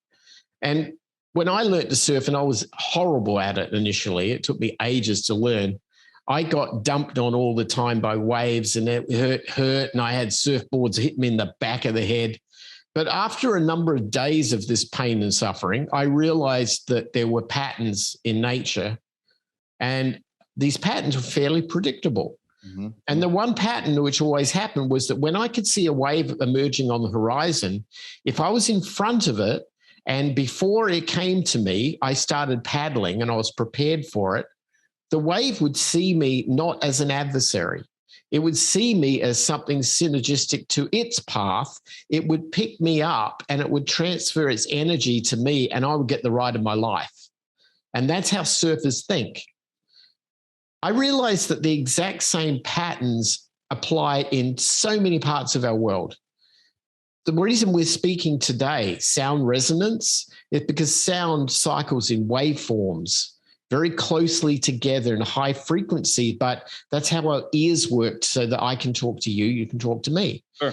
And when I learned to surf, and I was horrible at it initially, it took me ages to learn. I got dumped on all the time by waves and it hurt, and I had surfboards hit me in the back of the head. But after a number of days of this pain and suffering, I realized that there were patterns in nature, and these patterns were fairly predictable. Mm-hmm. And the one pattern which always happened was that when I could see a wave emerging on the horizon, if I was in front of it, and before it came to me, I started paddling and I was prepared for it, the wave would see me not as an adversary. It would see me as something synergistic to its path. It would pick me up and it would transfer its energy to me, and I would get the ride of my life. And that's how surfers think. I realized that the exact same patterns apply in so many parts of our world. The reason we're speaking today, sound resonance, is because sound cycles in waveforms very closely together in high frequency, but that's how our ears work so that I can talk to you, you can talk to me. Sure.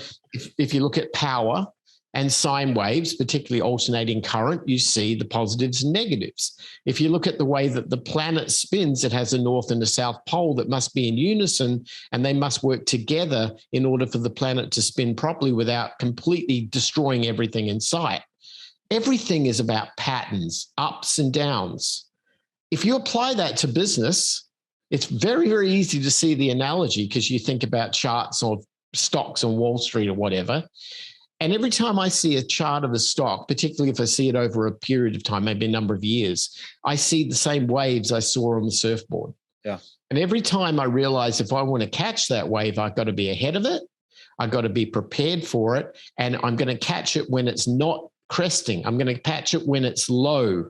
If you look at power and sine waves, particularly alternating current, you see the positives and negatives. If you look at the way that the planet spins, it has a north and a south pole that must be in unison, and they must work together in order for the planet to spin properly without completely destroying everything in sight. Everything is about patterns, ups and downs. if you apply that to business, it's very, very easy to see the analogy because you think about charts or stocks on Wall Street or whatever. And every time I see a chart of a stock, particularly if I see it over a period of time, maybe a number of years, I see the same waves I saw on the surfboard. Yeah. And every time I realize if I want to catch that wave, I've got to be ahead of it. I've got to be prepared for it. And I'm going to catch it when it's not cresting. I'm going to catch it when it's low.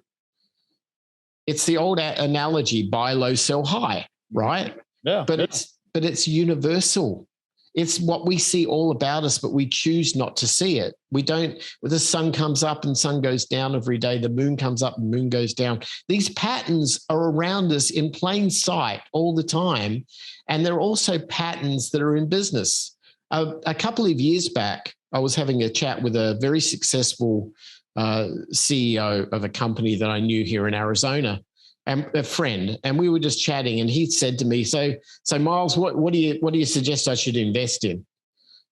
It's the old analogy, buy low, sell high, right? Yeah. But it's universal. It's what we see all about us, but we choose not to see it. We don't, the sun comes up and sun goes down every day. The moon comes up and moon goes down. These patterns are around us in plain sight all the time. And there are also patterns that are in business. A couple of years back, I was having a chat with a very successful CEO of a company that I knew here in Arizona, and a friend, and we were just chatting, and he said to me, so Myles, what do you suggest I should invest in?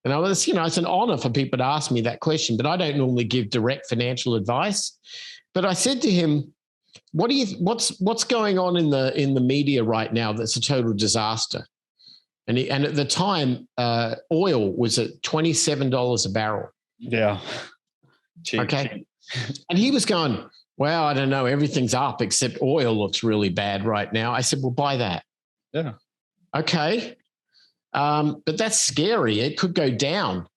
And I was, it's an honor for people to ask me that question, but I don't normally give direct financial advice. But I said to him, what's going on in the media right now that's a total disaster? And at the time, oil was at $27 a barrel. Yeah. Cheap, okay. Cheap. And he was going, well, I don't know. Everything's up except oil looks really bad right now. I said, well, buy that. Yeah. Okay. But that's scary. It could go down.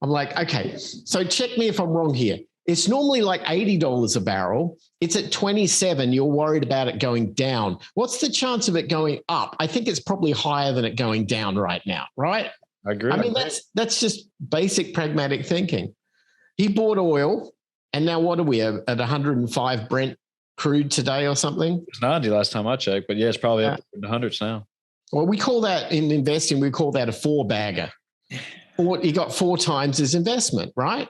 I'm like, okay, so check me if I'm wrong here. It's normally like $80 a barrel. It's at 27. You're worried about it going down. What's the chance of it going up? I think it's probably higher than it going down right now, right? I agree. I mean, that's just basic pragmatic thinking. He bought oil, and now what are we at 105 Brent crude today or something? It's 90 last time I checked, but yeah, it's probably up in the hundreds now. Well, we call that in investing, we call that a four-bagger. He got 4 times his investment, right?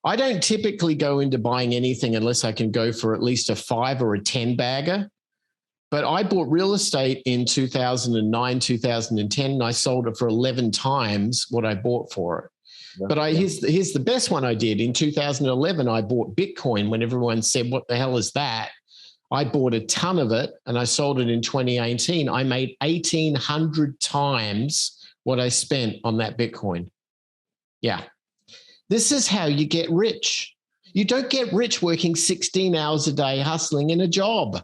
I don't typically go into buying anything unless I can go for at least a 5 or a 10-bagger. But I bought real estate in 2009, 2010, and I sold it for 11 times what I bought for it. But here's the best one I did. In 2011, I bought Bitcoin when everyone said, what the hell is that? I bought a ton of it and I sold it in 2018. I made 1,800 times what I spent on that Bitcoin. Yeah. This is how you get rich. You don't get rich working 16 hours a day hustling in a job,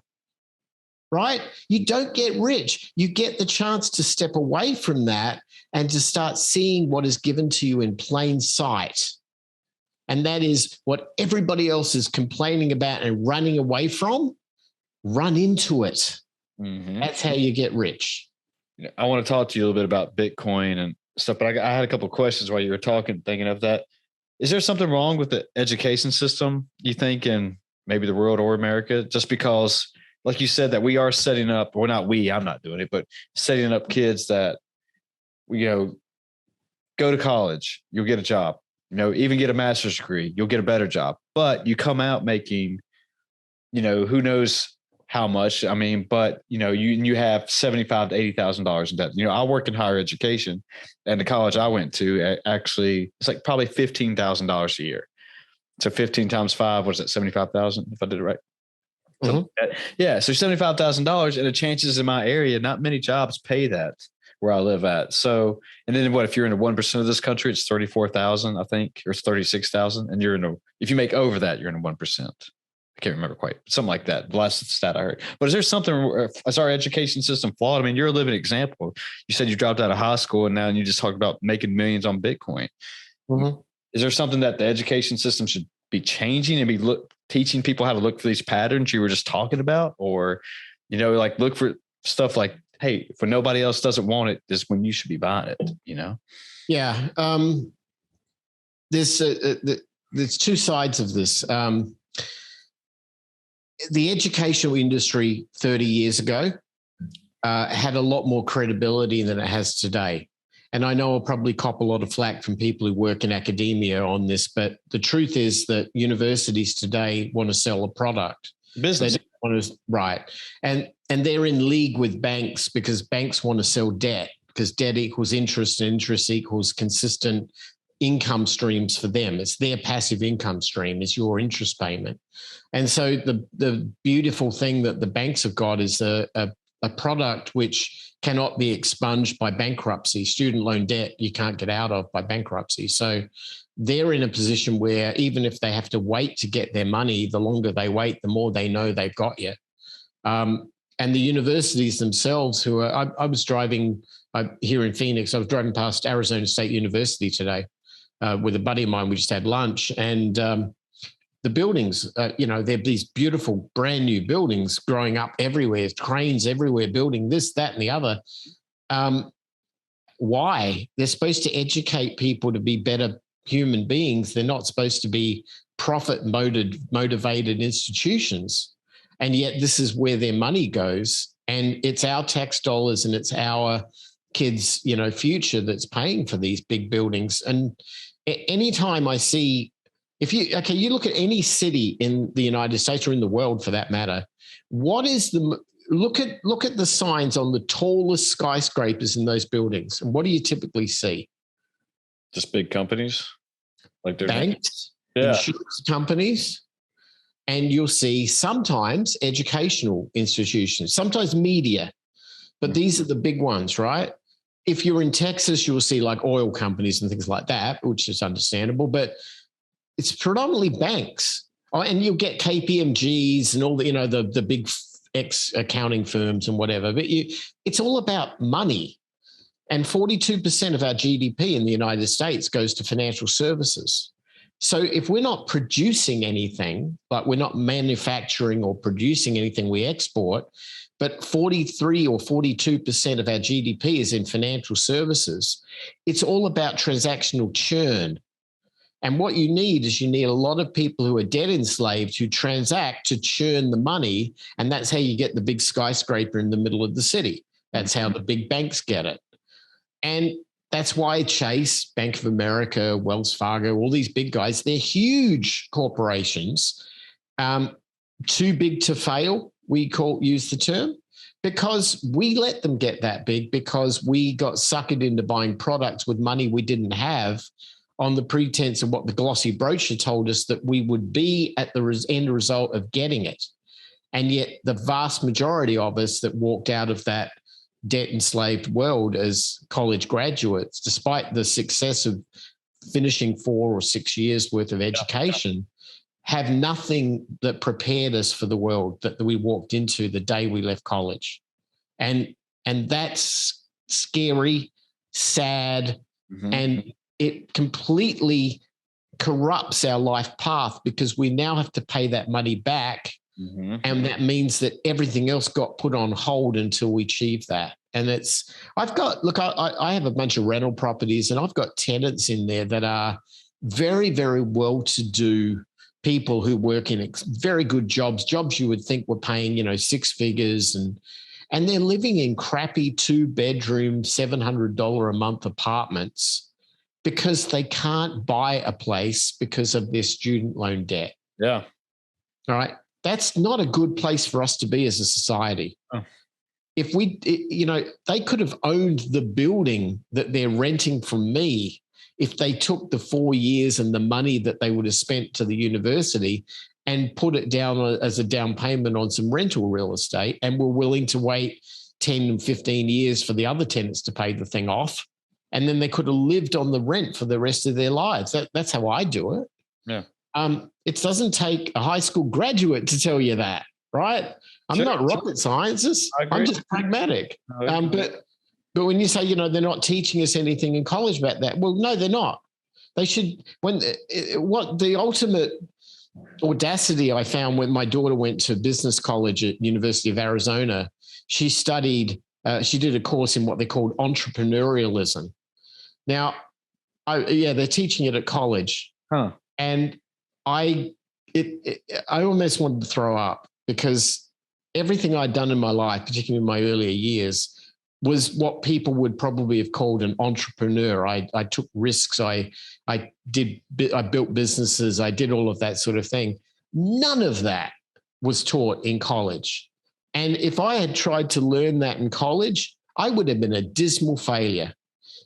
right? You don't get rich. You get the chance to step away from that and to start seeing what is given to you in plain sight. And that is what everybody else is complaining about and running away from. Run into it. Mm-hmm. That's how you get rich. I want to talk to you a little bit about Bitcoin and stuff, but I had a couple of questions while you were talking, thinking of that. Is there something wrong with the education system, you think, in maybe the world or America? Just because, like you said, that we are setting up, well, not we, I'm not doing it, but setting up kids that, go to college, you'll get a job, even get a master's degree, you'll get a better job, but you come out making, who knows how much. I mean, but you have $75,000 to $80,000 in debt. I work in higher education, and the college I went to actually it's like probably $15,000 a year. So 15 times 5 was it 75,000 if I did it right? Mm-hmm. So, yeah, so $75,000, and the chances in my area, not many jobs pay that where I live at. So, and then what if you're in the 1% of this country? It's 34,000, I think, or it's 36,000, and if you make over that, you're in a 1%. I can't remember quite, something like that. The last stat I heard. But is there something, is our education system flawed? I mean, you're a living example. You said you dropped out of high school and now you just talked about making millions on Bitcoin. Mm-hmm. Is there something that the education system should be changing and be teaching people how to look for these patterns you were just talking about? Or, look for stuff like, hey, if nobody else doesn't want it, this is when you should be buying it, Yeah. There's 2 sides of this. The educational industry 30 years ago had a lot more credibility than it has today. And I know I'll probably cop a lot of flack from people who work in academia on this, but the truth is that universities today want to sell a product. Business. Right. And they're in league with banks because banks want to sell debt because debt equals interest and interest equals consistent income streams for them. It's their passive income stream, is your interest payment. And so the beautiful thing that the banks have got is a product which cannot be expunged by bankruptcy. Student loan debt you can't get out of by bankruptcy. So they're in a position where even if they have to wait to get their money, the longer they wait, the more they know they've got you. And the universities themselves, who are, I was driving here in Phoenix, I was driving past Arizona State University today with a buddy of mine. We just had lunch, and the buildings, they're these beautiful brand new buildings growing up everywhere, cranes everywhere, building this, that, and the other. Why? They're supposed to educate people to be better human beings. They're not supposed to be profit-motivated institutions. And yet this is where their money goes. And it's our tax dollars and it's our kids, future that's paying for these big buildings. And anytime I see, you look at any city in the United States or in the world for that matter, look at the signs on the tallest skyscrapers in those buildings. And what do you typically see? Just big companies? Like banks, insurance companies, and you'll see sometimes educational institutions, sometimes media, but these are the big ones, right? If you're in Texas, you'll see like oil companies and things like that, which is understandable, but it's predominantly banks. Oh, and you'll get KPMGs and all the big accounting firms and whatever, but it's all about money. And 42% of our GDP in the United States goes to financial services. So if we're not producing anything, like we're not manufacturing or producing anything we export, but 43 or 42% of our GDP is in financial services, it's all about transactional churn. And what you need is a lot of people who are debt enslaved who transact to churn the money. And that's how you get the big skyscraper in the middle of the city. That's how the big banks get it. And that's why Chase, Bank of America, Wells Fargo, all these big guys, they're huge corporations, too big to fail, use the term, because we let them get that big because we got suckered into buying products with money we didn't have on the pretense of what the glossy brochure told us that we would be at the end result of getting it. And yet the vast majority of us that walked out of that debt-enslaved world as college graduates, despite the success of finishing 4 or 6 years worth of education, have nothing that prepared us for the world that we walked into the day we left college. And that's scary, sad, and it completely corrupts our life path because we now have to pay that money back. And that means that everything else got put on hold until we achieve that. And I have a bunch of rental properties and I've got tenants in there that are very, very well-to-do people who work in very good jobs you would think were paying, 6 figures, and they're living in crappy 2-bedroom, $700 a month apartments because they can't buy a place because of their student loan debt. Yeah. All right. That's not a good place for us to be as a society. Oh. If they could have owned the building that they're renting from me if they took the 4 years and the money that they would have spent to the university and put it down as a down payment on some rental real estate and were willing to wait 10 and 15 years for the other tenants to pay the thing off. And then they could have lived on the rent for the rest of their lives. That's how I do it. Yeah. It doesn't take a high school graduate to tell you that, right? I'm not rocket scientist. I'm just pragmatic. But when you say, they're not teaching us anything in college about that, well, no, they're not. They should. What the ultimate audacity I found when my daughter went to business college at University of Arizona, she did a course in what they called entrepreneurialism. Now, they're teaching it at college, and I almost wanted to throw up because everything I'd done in my life, particularly in my earlier years, was what people would probably have called an entrepreneur. I took risks. I built businesses. I did all of that sort of thing. None of that was taught in college. And if I had tried to learn that in college, I would have been a dismal failure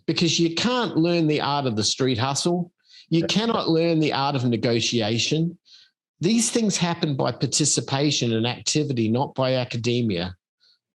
because you can't learn the art of the street hustle. You cannot learn the art of negotiation. These things happen by participation and activity, not by academia.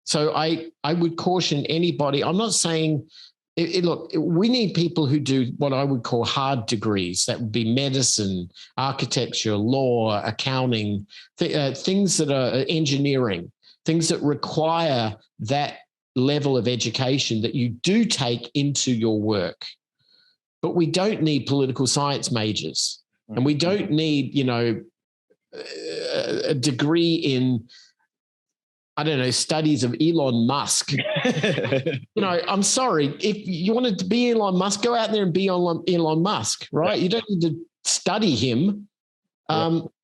So I would caution anybody. I'm not saying, look, we need people who do what I would call hard degrees. That would be medicine, architecture, law, accounting, things that are engineering, things that require that level of education that you do take into your work. But we don't need political science majors, and we don't need, a degree in, I don't know, studies of Elon Musk. I'm sorry. If you wanted to be Elon Musk, go out there and be Elon Musk, right? You don't need to study him.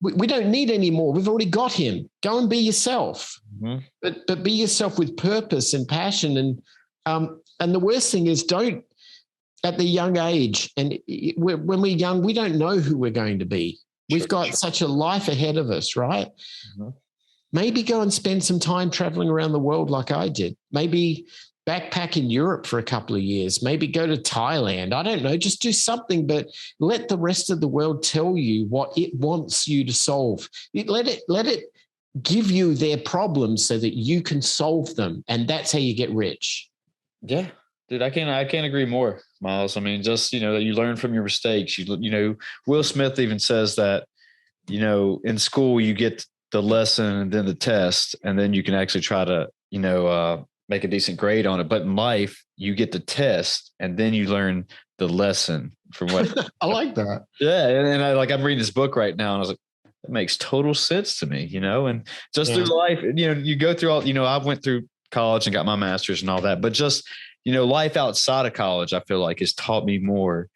We don't need any more. We've already got him. Go and be yourself, but be yourself with purpose and passion. And the worst thing is, don't, at the young age, and when we're young, we don't know who we're going to be. We've got such a life ahead of us, right? Maybe go and spend some time traveling around the world like I did. Maybe backpack in Europe for a couple of years. Maybe go to Thailand. I don't know. Just do something, but let the rest of the world tell you what it wants you to solve. Let it give you their problems so that you can solve them, and that's how you get rich. Yeah, dude, I can't agree more, Myles. I mean, just, that you learn from your mistakes. Will Smith even says that, in school you get the lesson and then the test, and then you can actually try to, make a decent grade on it. But in life, you get the test and then you learn the lesson from what. I like that. Yeah. And I'm reading this book right now, and I was like, that makes total sense to me, and just through life, you go through all, I went through college and got my master's and all that, but just, life outside of college, I feel like has taught me more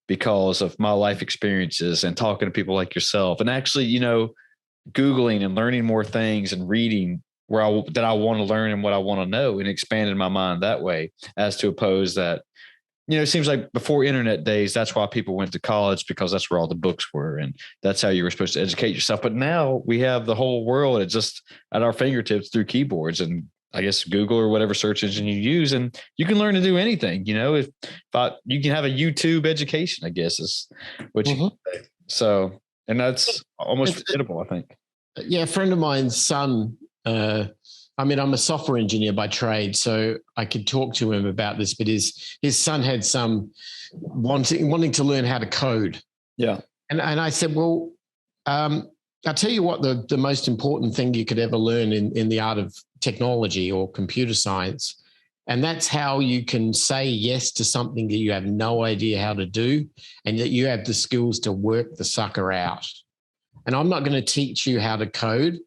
because of my life experiences and talking to people like yourself, and actually, Googling and learning more things and reading that I want to learn and what I want to know, and expanding my mind that way, as to oppose that, it seems like before internet days, that's why people went to college, because that's where all the books were. And that's how you were supposed to educate yourself. But now we have the whole world just at our fingertips through keyboards and, I guess, Google or whatever search engine you use, and you can learn to do anything. If you can have a YouTube education, I guess is what you can say. So, and that's almost forgettable, I think. Yeah, a friend of mine's son. I'm a software engineer by trade, so I could talk to him about this. But his son had some wanting to learn how to code. Yeah, and I said, well, I'll tell you what, the most important thing you could ever learn in the art of technology or computer science, and that's how you can say yes to something that you have no idea how to do, and that you have the skills to work the sucker out. And I'm not going to teach you how to code,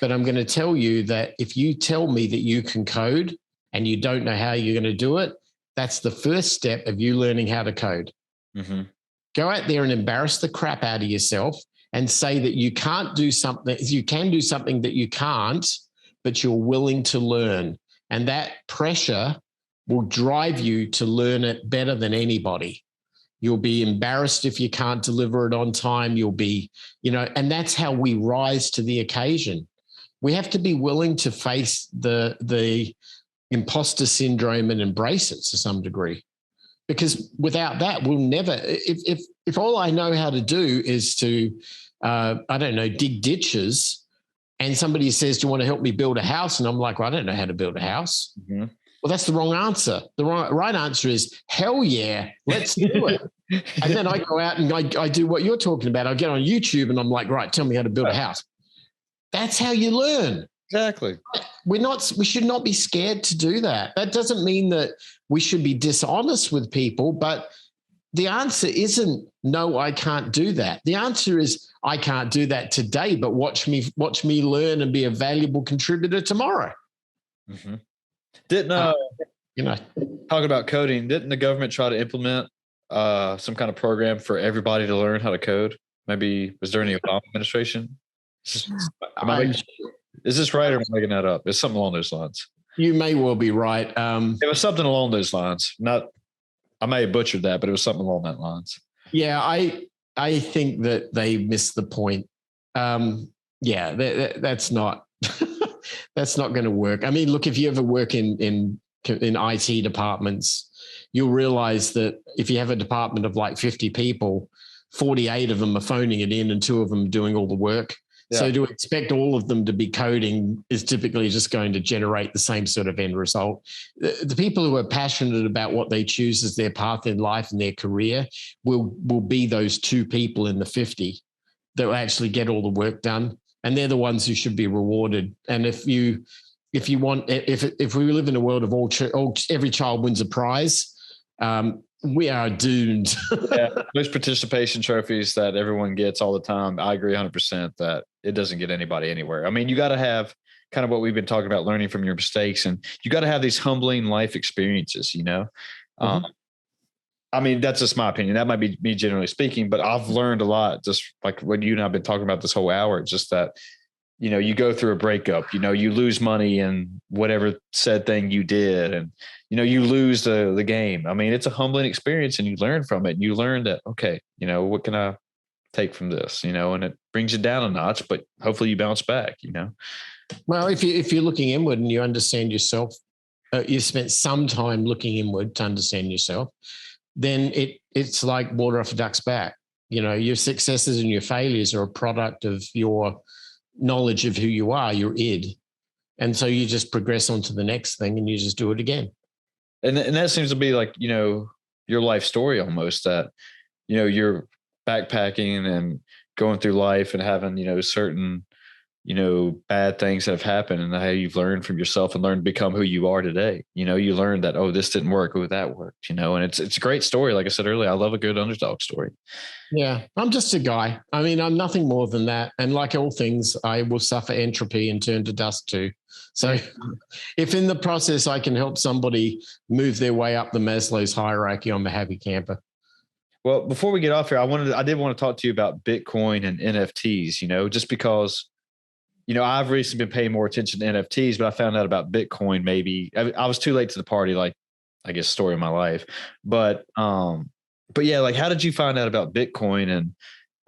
but I'm going to tell you that if you tell me that you can code and you don't know how you're going to do it, that's the first step of you learning how to code. Go out there and embarrass the crap out of yourself and say that you can't do something, you can do something that you can't, but you're willing to learn. And that pressure will drive you to learn it better than anybody. You'll be embarrassed if you can't deliver it on time. You'll be, and that's how we rise to the occasion. We have to be willing to face the imposter syndrome and embrace it to some degree, because without that, we'll never. If all I know how to do is to, dig ditches, and somebody says, "Do you want to help me build a house?" and I'm like, "Well, I don't know how to build a house." Well, that's the wrong answer. The right answer is, hell yeah, let's do it. And then I go out and I do what you're talking about. I get on YouTube and I'm like, right, tell me how to build a house. That's how you learn. Exactly. We should not be scared to do that. That doesn't mean that we should be dishonest with people, but the answer isn't, no, I can't do that. The answer is, I can't do that today, but watch me learn and be a valuable contributor tomorrow. Didn't talking about coding, didn't the government try to implement some kind of program for everybody to learn how to code? Maybe was during the Obama administration? Is this right, or am I making that up? It's something along those lines. You may well be right. It was something along those lines. I may have butchered that, but it was something along that lines. Yeah, I think that they missed the point. That's not that's not going to work. I mean, look, if you ever work in IT departments, you'll realize that if you have a department of like 50 people, 48 of them are phoning it in and 2 of them are doing all the work. Yeah. So to expect all of them to be coding is typically just going to generate the same sort of end result. The people who are passionate about what they choose as their path in life and their career will be those 2 people in the 50 that will actually get all the work done. And they're the ones who should be rewarded. And if we live in a world of every child wins a prize, we are doomed. Yeah, those participation trophies that everyone gets all the time, I agree 100% that it doesn't get anybody anywhere. I mean, you got to have kind of what we've been talking about, learning from your mistakes, and you got to have these humbling life experiences, you know? Mm-hmm. I mean, that's just my opinion. That might be me generally speaking, but I've learned a lot, just like what you and I've been talking about this whole hour, just that, you know, you go through a breakup, you know, you lose money in whatever said thing you did, and, you know, you lose the game. I mean, it's a humbling experience, and you learn from it. And you learn that, okay, you know, what can I take from this, you know, and it brings you down a notch, but hopefully you bounce back, you know? Well, if you're looking inward and you understand yourself, you spent some time looking inward to understand yourself, then it's like water off a duck's back. You know, your successes and your failures are a product of your knowledge of who you are, your id. And so you just progress on to the next thing and you just do it again. And that seems to be like, you know, your life story almost, that, you know, you're backpacking and going through life and having, you know, certain, you know, bad things that have happened, and how you've learned from yourself and learned to become who you are today. You know, you learned that, oh, this didn't work, oh, that worked, you know, and it's a great story. Like I said earlier, I love a good underdog story. Yeah, I'm just a guy. I mean, I'm nothing more than that. And like all things, I will suffer entropy and turn to dust too. So if in the process I can help somebody move their way up the Maslow's hierarchy, I'm a happy camper. Well, before we get off here, I did want to talk to you about Bitcoin and NFTs, you know, just because, you know, I've recently been paying more attention to NFTs, but I found out about Bitcoin maybe I was too late to the party, like, I guess, story of my life. But yeah, like, how did you find out about Bitcoin,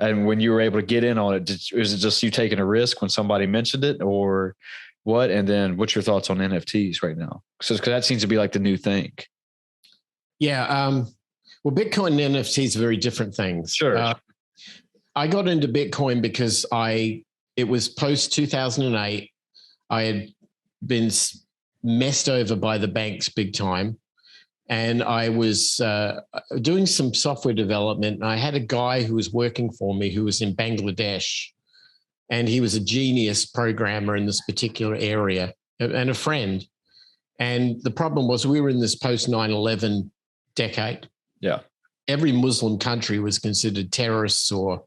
and when you were able to get in on it, was it just you taking a risk when somebody mentioned it, or what? And then what's your thoughts on NFTs right now? Because that seems to be like the new thing. Yeah. Well, Bitcoin and NFTs are very different things. Sure. I got into Bitcoin because it was post 2008. I had been messed over by the banks big time. And I was doing some software development. And I had a guy who was working for me who was in Bangladesh. And he was a genius programmer in this particular area, and a friend. And the problem was we were in this post 9/11 decade. Yeah. Every Muslim country was considered terrorists or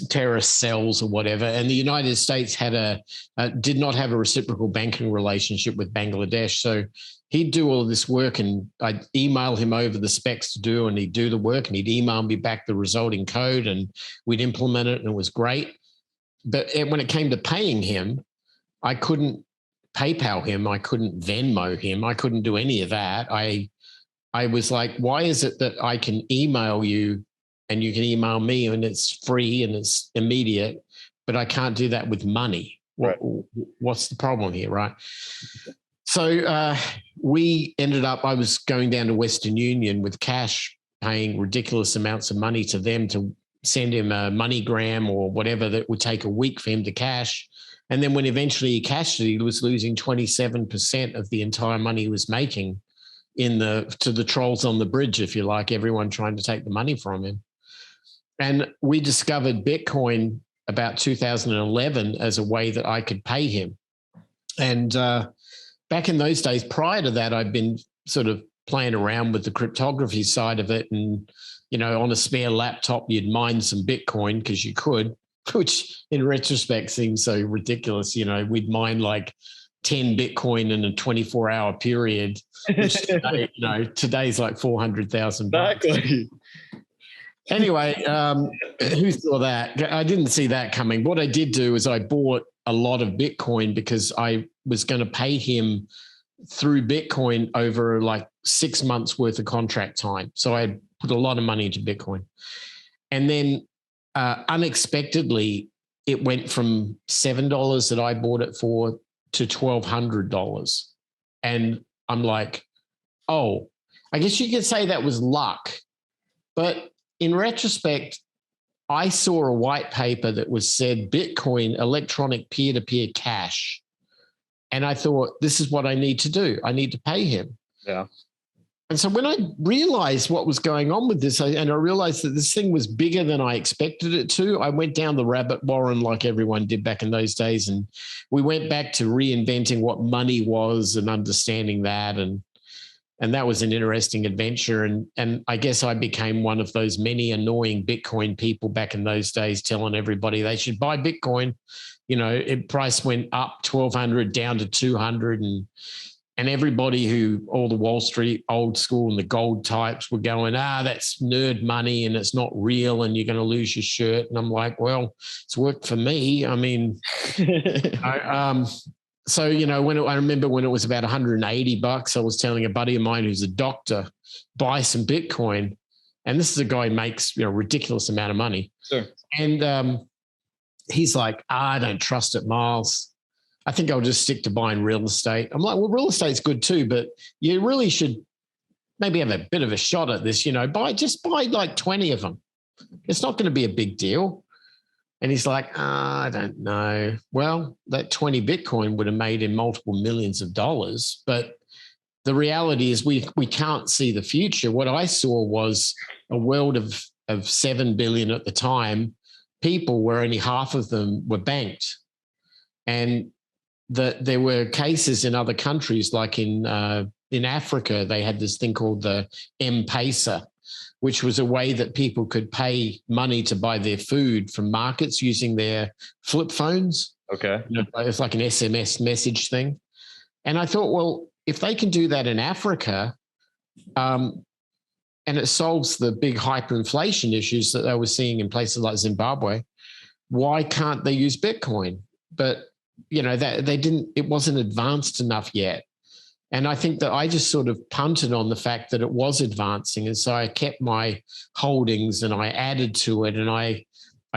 terrorist cells or whatever. And the United States did not have a reciprocal banking relationship with Bangladesh. So he'd do all of this work, and I'd email him over the specs to do, and he'd do the work, and he'd email me back the resulting code, and we'd implement it, and it was great. But when it came to paying him, I couldn't PayPal him. I couldn't Venmo him. I couldn't do any of that. I was like, why is it that I can email you and you can email me and it's free and it's immediate, but I can't do that with money? Right. What's the problem here, right? So we ended up, I was going down to Western Union with cash, paying ridiculous amounts of money to them to send him a MoneyGram or whatever that would take a week for him to cash. And then when eventually he cashed it, he was losing 27% of the entire money he was making to the trolls on the bridge, if you like, everyone trying to take the money from him. And we discovered Bitcoin about 2011 as a way that I could pay him. And back in those days, prior to that, I'd been sort of playing around with the cryptography side of it. And, you know, on a spare laptop, you'd mine some Bitcoin because you could, which in retrospect seems so ridiculous. You know, we'd mine like 10 Bitcoin in a 24-hour period, which today, you know, today's like 400,000 bucks. Exactly. Anyway, who saw that? I didn't see that coming. What I did do is I bought a lot of Bitcoin because I was going to pay him through Bitcoin over like 6 months worth of contract time. So I put a lot of money into Bitcoin. And then unexpectedly, it went from $7 that I bought it for to $1,200. And I'm like, oh, I guess you could say that was luck. But in retrospect, I saw a white paper that was said Bitcoin, electronic peer-to-peer cash. And I thought, this is what I need to do. I need to pay him. Yeah. And so when I realized what was going on with this, and I realized that this thing was bigger than I expected it to, I went down the rabbit warren like everyone did back in those days. And we went back to reinventing what money was and understanding that. And that was an interesting adventure. And I guess I became one of those many annoying Bitcoin people back in those days, telling everybody they should buy Bitcoin. You know, price went up 1,200 down to 200, and everybody all the Wall Street old school and the gold types were going, that's nerd money and it's not real and you're going to lose your shirt. And I'm like, well, it's worked for me. I mean, so, you know, I remember when it was about $180, I was telling a buddy of mine who's a doctor, buy some Bitcoin. And this is a guy who makes, a ridiculous amount of money. Sure. And he's like, I don't trust it, Myles. I think I'll just stick to buying real estate. I'm like, well, real estate's good too, but you really should maybe have a bit of a shot at this, buy like 20 of them. It's not going to be a big deal. And he's like, I don't know. Well, that 20 Bitcoin would have made him multiple millions of dollars. But the reality is we can't see the future. What I saw was a world of 7 billion at the time, people where only half of them were banked. And there were cases in other countries, like in Africa, they had this thing called the M-Pesa, which was a way that people could pay money to buy their food from markets using their flip phones. Okay. It's like an SMS message thing. And I thought, well, if they can do that in Africa, and it solves the big hyperinflation issues that they were seeing in places like Zimbabwe, why can't they use Bitcoin? But that it wasn't advanced enough yet. And I think that I just sort of punted on the fact that it was advancing. And so I kept my holdings and I added to it, and I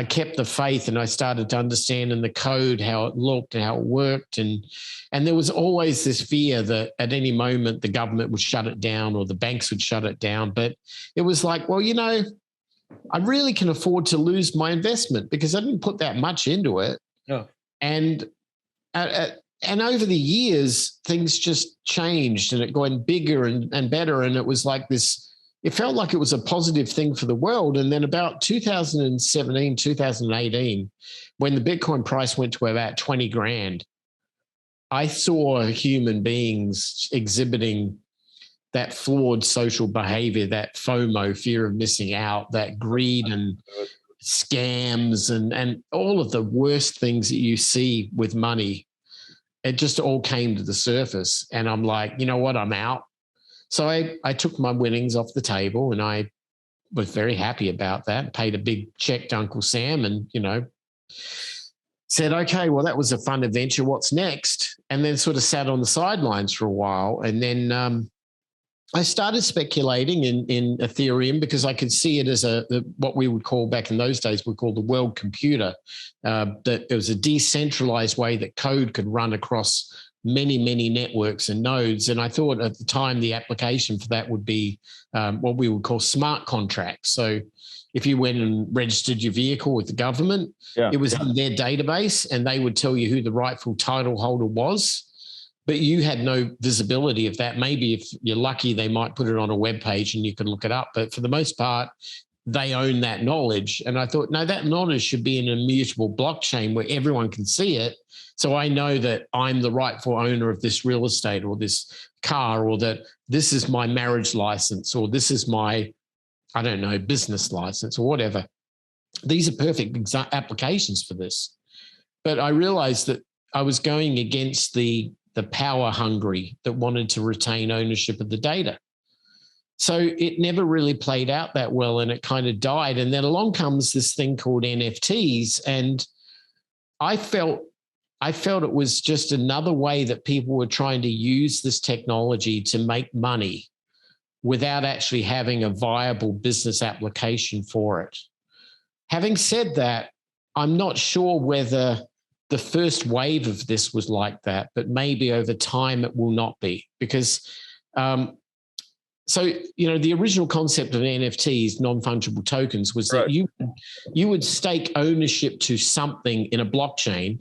kept the faith, and I started to understand in the code how it looked and how it worked. And there was always this fear that at any moment the government would shut it down or the banks would shut it down. But it was like, well, I really can afford to lose my investment because I didn't put that much into it. Yeah. And over the years, things just changed and it got bigger and better. And it was like this, it felt like it was a positive thing for the world. And then about 2017, 2018, when the Bitcoin price went to about 20 grand, I saw human beings exhibiting that flawed social behavior, that FOMO, fear of missing out, that greed and scams and all of the worst things that you see with money. It just all came to the surface. And I'm like, you know what? I'm out. So I took my winnings off the table and I was very happy about that. Paid a big check to Uncle Sam and, said, okay, well, that was a fun adventure. What's next? And then sort of sat on the sidelines for a while. And then I started speculating in Ethereum because I could see it as what we would call back in those days, we call the world computer, that there was a decentralized way that code could run across many, many networks and nodes. And I thought at the time the application for that would be what we would call smart contracts. So if you went and registered your vehicle with the government, it was in their database and they would tell you who the rightful title holder was. But you had no visibility of that. Maybe if you're lucky, they might put it on a web page and you can look it up. But for the most part, they own that knowledge. And I thought, no, that knowledge should be in an immutable blockchain where everyone can see it. So I know that I'm the rightful owner of this real estate or this car, or that this is my marriage license, or this is my, I don't know, business license or whatever. These are perfect applications for this. But I realized that I was going against the power hungry that wanted to retain ownership of the data. So it never really played out that well and it kind of died. And then along comes this thing called NFTs. And I felt it was just another way that people were trying to use this technology to make money without actually having a viable business application for it. Having said that, I'm not sure whether the first wave of this was like that, but maybe over time it will not be, because So, the original concept of NFTs, non-fungible tokens, was that you would stake ownership to something in a blockchain,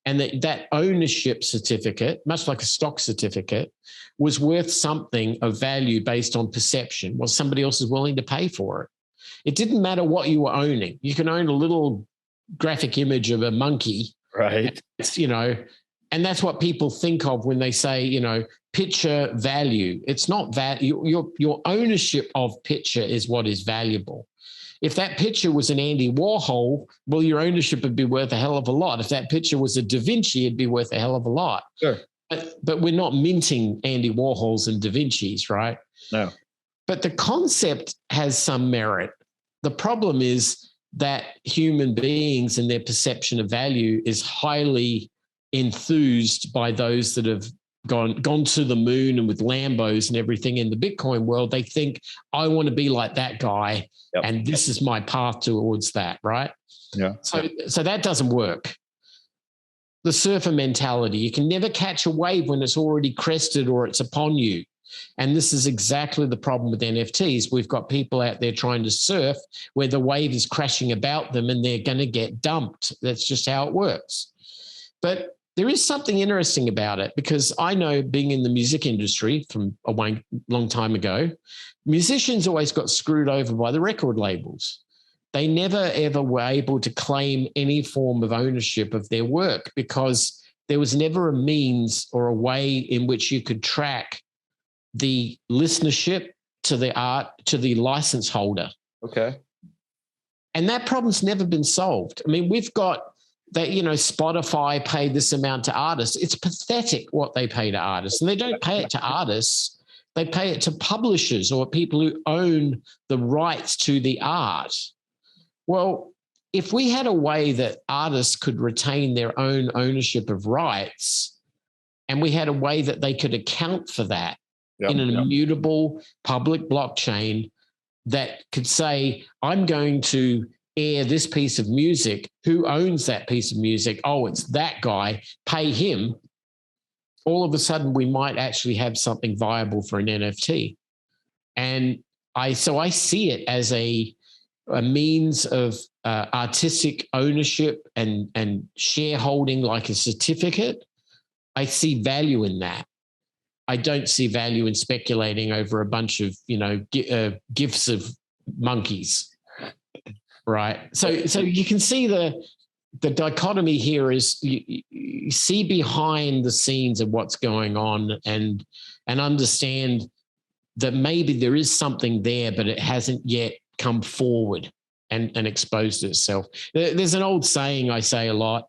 and that ownership certificate, much like a stock certificate, was worth something of value based on perception, what somebody else is willing to pay for it. It didn't matter what you were owning. You can own a little graphic image of a monkey. Right. And that's what people think of when they say, picture value. It's not value. Your ownership of picture is what is valuable. If that picture was an Andy Warhol, well, your ownership would be worth a hell of a lot. If that picture was a Da Vinci, it'd be worth a hell of a lot. Sure. But we're not minting Andy Warhols and Da Vincis, right? No. But the concept has some merit. The problem is that human beings and their perception of value is highly enthused by those that have gone to the moon and with Lambos and everything in the Bitcoin world. They think, I want to be like that guy. Yep. And this is my path towards that, right? Yeah. So that doesn't work. The surfer mentality, you can never catch a wave when it's already crested or it's upon you. And this is exactly the problem with NFTs. We've got people out there trying to surf where the wave is crashing about them and they're going to get dumped. That's just how it works. But there is something interesting about it, because I know, being in the music industry from a long time ago, musicians always got screwed over by the record labels. They never, ever were able to claim any form of ownership of their work because there was never a means or a way in which you could track the listenership to the art, to the license holder. Okay. And that problem's never been solved. I mean, we've got that, Spotify paid this amount to artists. It's pathetic what they pay to artists. And they don't pay it to artists. They pay it to publishers or people who own the rights to the art. Well, if we had a way that artists could retain their own ownership of rights, and we had a way that they could account for that in an immutable public blockchain that could say, I'm going to air this piece of music. Who owns that piece of music? Oh, it's that guy. Pay him. All of a sudden, we might actually have something viable for an NFT. And I see it as a means of artistic ownership and shareholding, like a certificate. I see value in that. I don't see value in speculating over a bunch of, gifts of monkeys. Right. So you can see the dichotomy here is you see behind the scenes of what's going on and understand that maybe there is something there, but it hasn't yet come forward and exposed itself. There's an old saying I say a lot.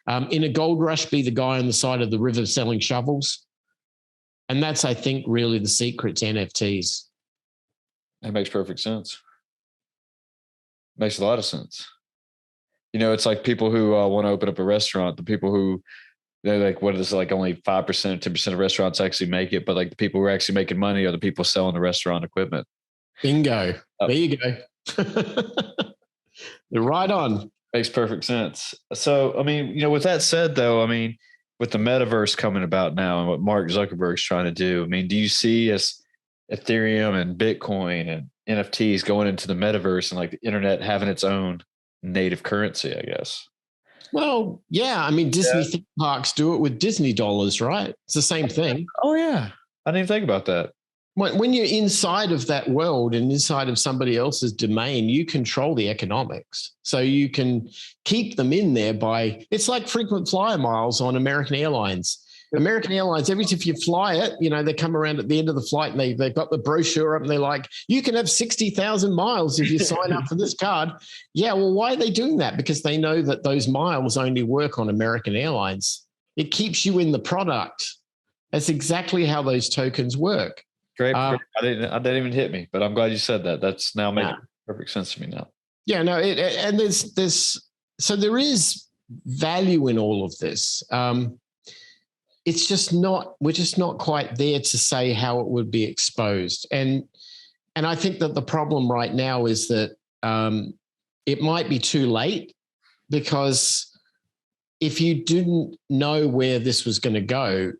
In a gold rush, be the guy on the side of the river selling shovels. And that's, I think, really the secret to NFTs. That makes perfect sense. Makes a lot of sense. It's like people who want to open up a restaurant, the people who they're like, what is it, like only 5%, 10% of restaurants actually make it, but like the people who are actually making money are the people selling the restaurant equipment. Bingo. There you go. You're right on. Makes perfect sense. So, I mean, with that said, though, with the metaverse coming about now and what Mark Zuckerberg's trying to do, do you see as Ethereum and Bitcoin and NFTs going into the metaverse and like the internet having its own native currency, I guess? Well, yeah. Disney theme parks do it with Disney dollars, right? It's the same thing. Oh, yeah. I didn't even think about that. When you're inside of that world and inside of somebody else's domain, you control the economics. So you can keep them in there it's like frequent flyer miles on American Airlines. American Airlines, if you fly it, they come around at the end of the flight and they've got the brochure up and they're like, you can have 60,000 miles if you sign up for this card. Yeah, well, why are they doing that? Because they know that those miles only work on American Airlines. It keeps you in the product. That's exactly how those tokens work. Great. I didn't even hit me, but I'm glad you said that. That's now making perfect sense to me now. Yeah, no, and there is value in all of this. It's just we're just not quite there to say how it would be exposed. And I think that the problem right now is that it might be too late, because if you didn't know where this was going to go,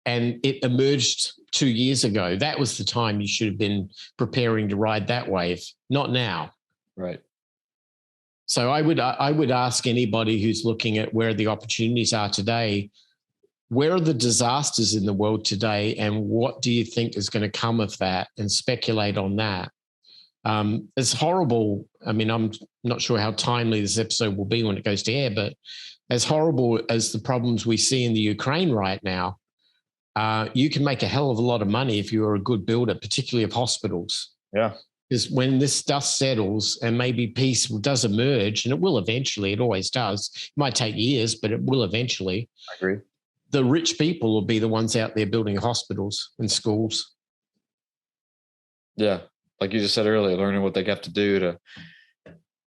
and it emerged 2 years ago. That was the time you should have been preparing to ride that wave, not now. Right. So I would ask anybody who's looking at where the opportunities are today, where are the disasters in the world today, and what do you think is going to come of that, and speculate on that. It's horrible. I mean, I'm not sure how timely this episode will be when it goes to air, but as horrible as the problems we see in the Ukraine right now, you can make a hell of a lot of money if you're a good builder, particularly of hospitals. Yeah. Because when this dust settles and maybe peace does emerge, and it will eventually, it always does. It might take years, but it will eventually. I agree. The rich people will be the ones out there building hospitals and schools. Yeah. Like you just said earlier, learning what they have to do to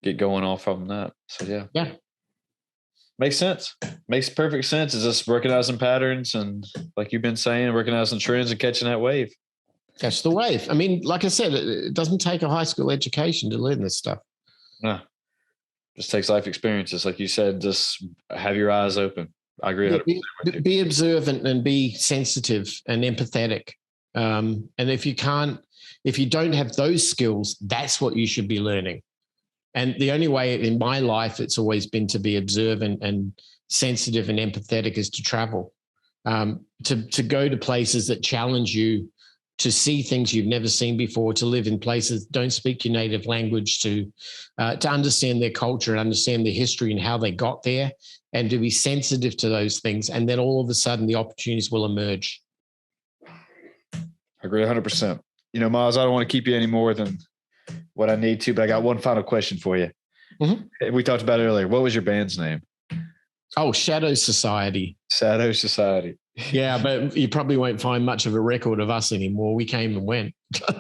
get going off from that. So, yeah. Yeah. Makes sense. Makes perfect sense. It's just recognizing patterns and, like you've been saying, recognizing trends and catching that wave. Catch the wave. I mean, like I said, it doesn't take a high school education to learn this stuff. No. Just takes life experiences. Like you said, just have your eyes open. I agree. Yeah, be observant and be sensitive and empathetic. And if you don't have those skills, that's what you should be learning. And the only way in my life it's always been to be observant and sensitive and empathetic is to travel, to go to places that challenge you, to see things you've never seen before, to live in places that don't speak your native language, to understand their culture and understand their history and how they got there, and to be sensitive to those things. And then all of a sudden the opportunities will emerge. I agree 100%. You know, Myles, I don't want to keep you any more than what I need to, but I got one final question for you. Mm-hmm. We talked about it earlier. What was your band's name? Oh, Shadow Society. Shadow Society. Yeah, but you probably won't find much of a record of us anymore. We came and went. No,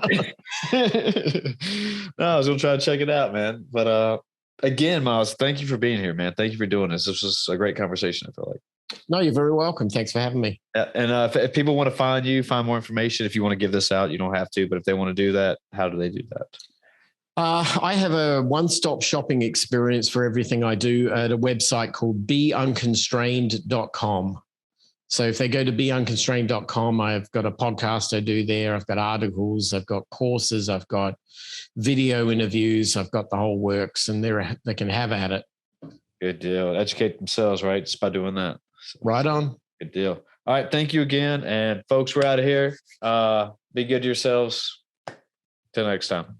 I was going to try to check it out, man. But again, Myles, thank you for being here, man. Thank you for doing this. This was a great conversation, I feel like. No, you're very welcome. Thanks for having me. And if people want to find you, find more information, if you want to give this out, you don't have to. But if they want to do that, how do they do that? I have a one-stop shopping experience for everything I do at a website called beunconstrained.com. So if they go to beunconstrained.com, I've got a podcast I do there. I've got articles, I've got courses, I've got video interviews, I've got the whole works, and they can have at it. Good deal. Educate themselves, right? Just by doing that. So, right on. Good deal. All right. Thank you again. And folks, we're out of here. Be good to yourselves. Till next time.